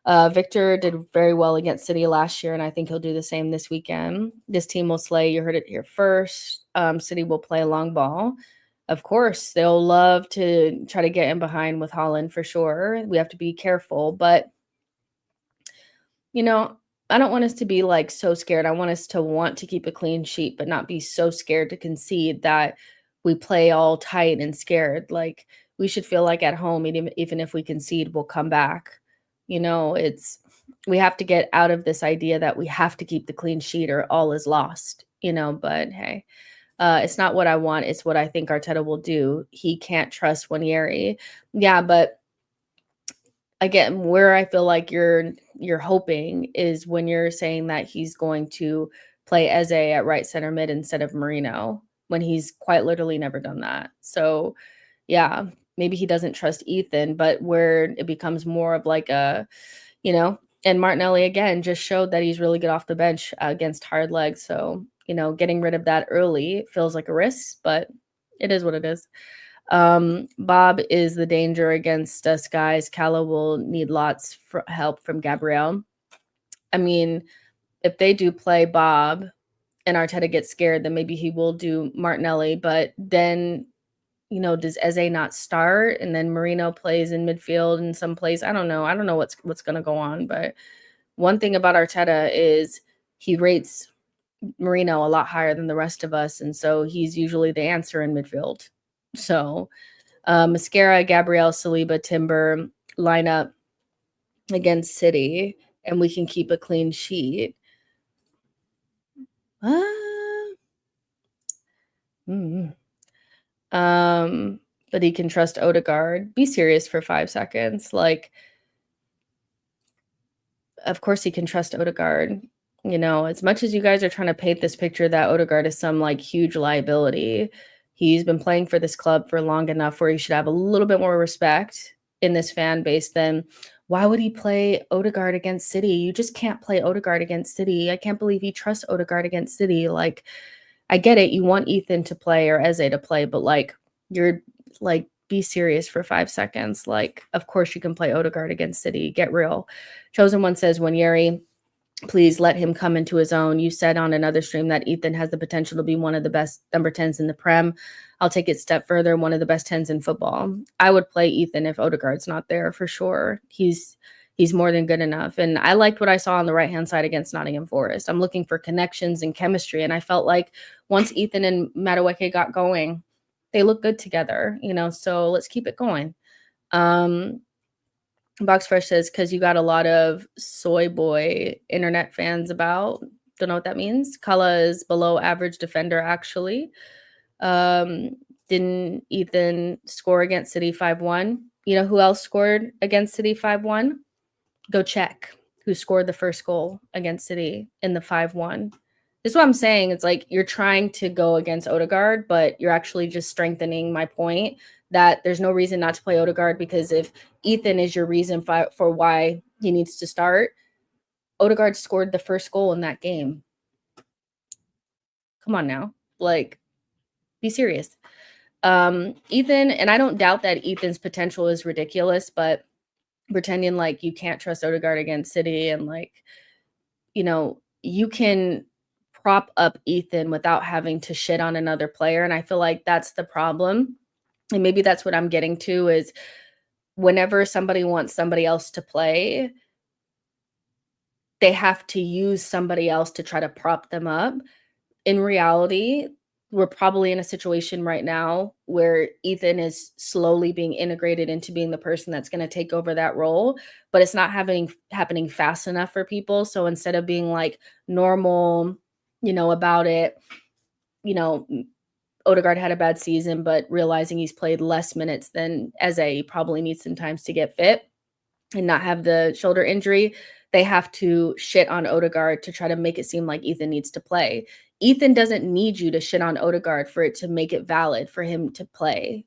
Victor did very well against City last year, and I think he'll do the same this weekend. This team will slay. You heard it here first. City will play a long ball. Of course, they'll love to try to get in behind with Holland for sure. We have to be careful, but I don't want us to be so scared. I want us to want to keep a clean sheet, but not be so scared to concede that we play all tight and scared. We should feel like at home, even if we concede, we'll come back. We have to get out of this idea that we have to keep the clean sheet or all is lost, but hey, it's not what I want. It's what I think Arteta will do. He can't trust Nwaneri. Yeah, but again, where I feel like you're hoping is when you're saying that he's going to play Eze at right center mid instead of Marino, when he's quite literally never done that. So, yeah, maybe he doesn't trust Ethan, but where it becomes more of and Martinelli again just showed that he's really good off the bench against hard legs. So, getting rid of that early feels like a risk, but it is what it is. Bob is the danger against us guys. Calla will need lots for help from Gabriel. I mean, if they do play Bob and Arteta gets scared, then maybe he will do Martinelli. But then, does Eze not start and then Marino plays in midfield and some plays? I don't know. I don't know what's going to go on. But one thing about Arteta is he rates Marino a lot higher than the rest of us. And so he's usually the answer in midfield. So Mascara, Gabriel, Saliba, Timber line up against City, and we can keep a clean sheet. But he can trust Odegaard. Be serious for 5 seconds. Of course he can trust Odegaard. As much as you guys are trying to paint this picture that Odegaard is some huge liability, he's been playing for this club for long enough where he should have a little bit more respect in this fan base than why would he play Odegaard against City? You just can't play Odegaard against City. I can't believe he trusts Odegaard against City. I get it. You want Ethan to play or Eze to play, but you're be serious for 5 seconds. Of course you can play Odegaard against City. Get real. Chosen One says Nwaneri Please let him come into his own. You said on another stream that Ethan has the potential to be one of the best number 10s in the Prem. I'll take it a step further, one of the best 10s in football. I would play Ethan if Odegaard's not there for sure. He's more than good enough. And I liked what I saw on the right-hand side against Nottingham Forest. I'm looking for connections and chemistry. And I felt like once Ethan and Madueke got going, they look good together, so let's keep it going. Box Fresh says, because you got a lot of soy boy internet fans about. Don't know what that means. Kala is below average defender, actually. Didn't Ethan score against City 5-1? You know who else scored against City 5-1? Go check who scored the first goal against City in the 5-1. This is what I'm saying. It's like you're trying to go against Odegaard, but you're actually just strengthening my point that there's no reason not to play Odegaard, because if Ethan is your reason for why he needs to start, Odegaard scored the first goal in that game. Come on now. Like, be serious. Ethan, and I don't doubt that Ethan's potential is ridiculous, but pretending like you can't trust Odegaard against City and you can prop up Ethan without having to shit on another player. And I feel like that's the problem. And maybe that's what I'm getting to is whenever somebody wants somebody else to play, they have to use somebody else to try to prop them up. In reality, we're probably in a situation right now where Ethan is slowly being integrated into being the person that's going to take over that role, but it's not happening fast enough for people. So instead of being like normal, about it, Odegaard had a bad season, but realizing he's played less minutes than Eze, probably needs some times to get fit and not have the shoulder injury, they have to shit on Odegaard to try to make it seem like Ethan needs to play. Ethan doesn't need you to shit on Odegaard for it to make it valid for him to play.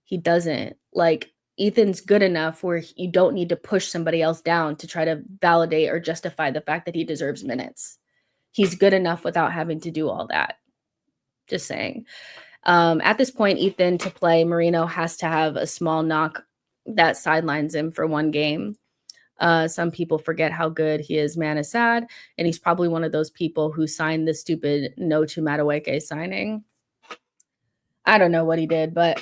He doesn't. Like, Ethan's good enough where you don't need to push somebody else down to try to validate or justify the fact that he deserves minutes. He's good enough without having to do all that. Just saying. At this point, Ethan, to play, Marino has to have a small knock that sidelines him for one game. Some people forget how good he is. Man is sad. And he's probably one of those people who signed the stupid no to Madueke signing. I don't know what he did, but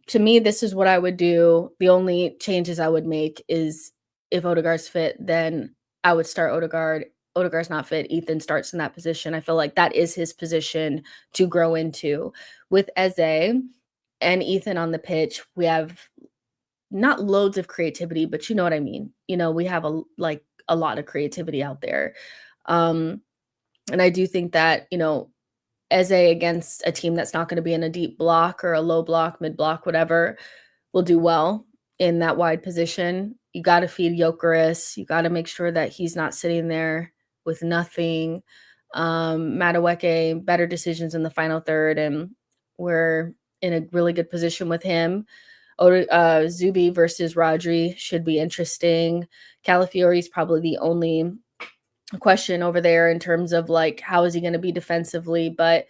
to me, this is what I would do. The only changes I would make is if Odegaard's fit, then I would start Odegaard. Odegaard's not fit, Ethan starts in that position. I feel like that is his position to grow into. With Eze and Ethan on the pitch, we have not loads of creativity, but you know what I mean. We have a lot of creativity out there. And I do think that, Eze against a team that's not going to be in a deep block or a low block, mid block, whatever, will do well in that wide position. You got to feed Gyokeres. You got to make sure that he's not sitting there with nothing. Madueke, better decisions in the final third, and we're in a really good position with him. Zubi versus Rodri should be interesting. Calafiori is probably the only question over there in terms of like how is he going to be defensively, but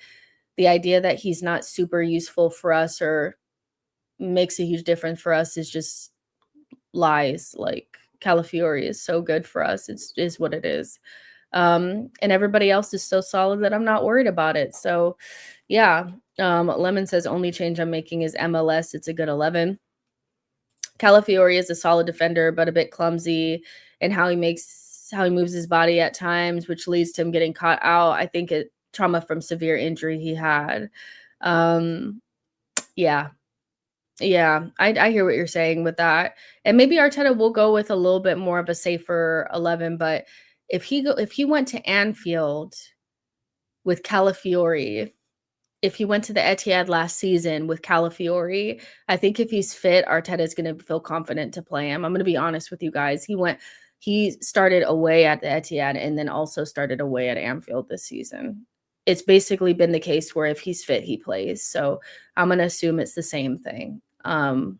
the idea that he's not super useful for us or makes a huge difference for us is just lies. Like, Calafiori is so good for us. It is what it is. And everybody else is so solid that I'm not worried about it. So yeah. Lemon says only change I'm making is MLS. It's a good 11. Calafiori is a solid defender, but a bit clumsy in how he moves his body at times, which leads to him getting caught out. I think it trauma from severe injury he had. Yeah. I hear what you're saying with that. And maybe Arteta will go with a little bit more of a safer 11, but if he went to Anfield with Calafiori, if he went to the Etihad last season with Calafiori, I think if he's fit, Arteta is going to feel confident to play him. I'm going to be honest with you guys. He started away at the Etihad and then also started away at Anfield this season. It's basically been the case where if he's fit, he plays. So I'm going to assume it's the same thing. So I'm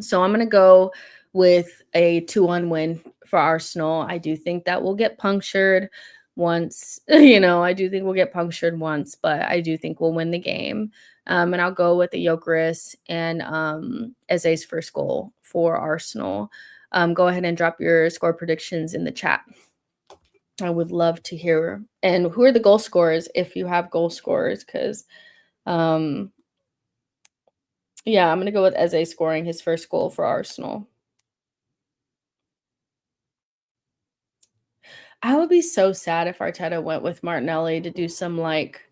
going to go with a 2-1 win for Arsenal. I do think that we'll get punctured once, I do think we'll get punctured once, but I do think we'll win the game. And I'll go with the Gyokeres and Eze's first goal for Arsenal. Go ahead and drop your score predictions in the chat. I would love to hear. And who are the goal scorers if you have goal scorers? Because, yeah, I'm gonna go with Eze scoring his first goal for Arsenal. I would be so sad if Arteta went with Martinelli to do some, like,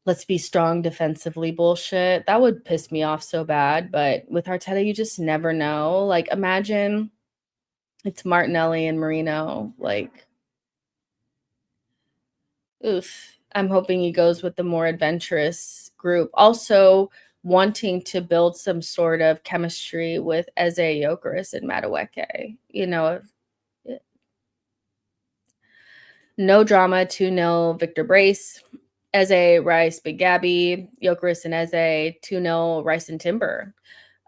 let's be strong defensively bullshit. That would piss me off so bad, but with Arteta, you just never know. Like, imagine it's Martinelli and Marino, like, oof. I'm hoping he goes with the more adventurous group. Also, wanting to build some sort of chemistry with Eze, Gyokeres, and Madueke. You know, no drama, 2-0 Victor Brace. Eze, Rice, Big Gabby, Gyokeres and Eze, 2-0 Rice and Timber.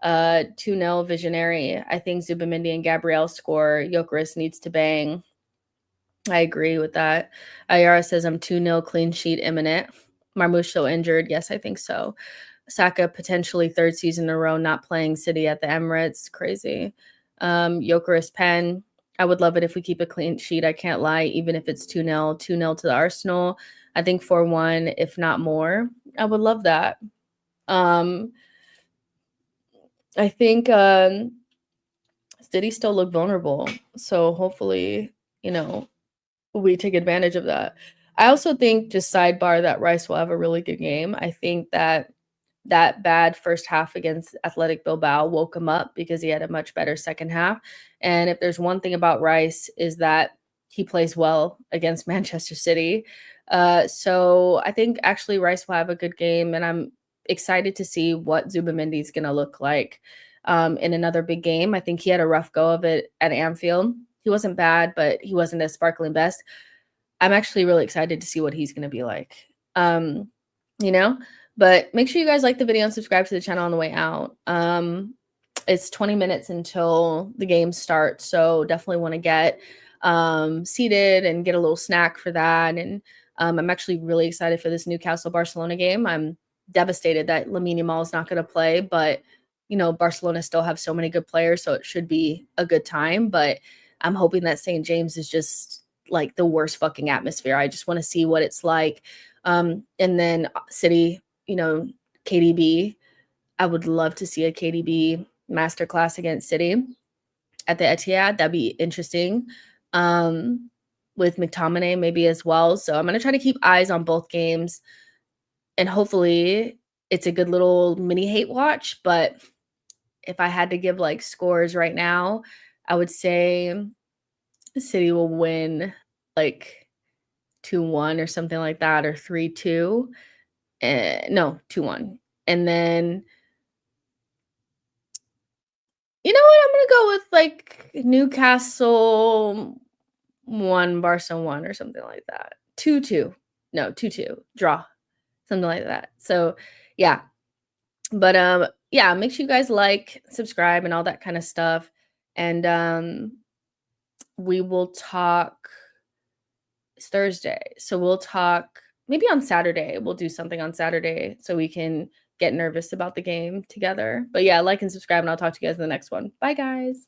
2-0 Visionary. I think Zubamendi and Gabrielle score. Gyokeres needs to bang. I agree with that. Ayara says I'm 2-0 clean sheet imminent. Marmoush so injured. Yes, I think so. Saka potentially third season in a row not playing City at the Emirates. Crazy. Gyokeres Pen. I would love it if we keep a clean sheet. I can't lie, even if it's 2-0, 2-0 to the Arsenal. I think 4-1, if not more. I would love that. I think City still look vulnerable. So hopefully, we take advantage of that. I also think, just sidebar, that Rice will have a really good game. I think that bad first half against Athletic Bilbao woke him up because he had a much better second half. And if there's one thing about Rice is that he plays well against Manchester City. So I think actually Rice will have a good game, and I'm excited to see what Zubamendi is going to look like in another big game. I think he had a rough go of it at Anfield. He wasn't bad, but he wasn't as sparkling best. I'm actually really excited to see what he's going to be like. You know, but make sure you guys like the video and subscribe to the channel on the way out. It's 20 minutes until the game starts, so definitely want to get seated and get a little snack for that. And I'm actually really excited for this Newcastle Barcelona game. I'm devastated that Lamine Yamal is not going to play, but Barcelona still have so many good players, so it should be a good time. But I'm hoping that St. James is just like the worst fucking atmosphere. I just want to see what it's like. And then City, KDB. I would love to see a KDB masterclass against City at the Etihad. That'd be interesting. With McTominay maybe as well. So I'm going to try to keep eyes on both games. And hopefully it's a good little mini hate watch. But if I had to give like scores right now, I would say City will win like 2-1 or something like that, or 3-2. No, 2-1. And then, you know what? I'm going to go with like Newcastle 1, Barca 1, or something like that. 2-2. No, 2-2. Draw. Something like that. So, yeah. But yeah, make sure you guys like, subscribe, and all that kind of stuff. And we will talk. It's Thursday, so we'll talk maybe on Saturday. We'll do something on Saturday so we can get nervous about the game together. But yeah, like and subscribe, and I'll talk to you guys in the next one. Bye, guys.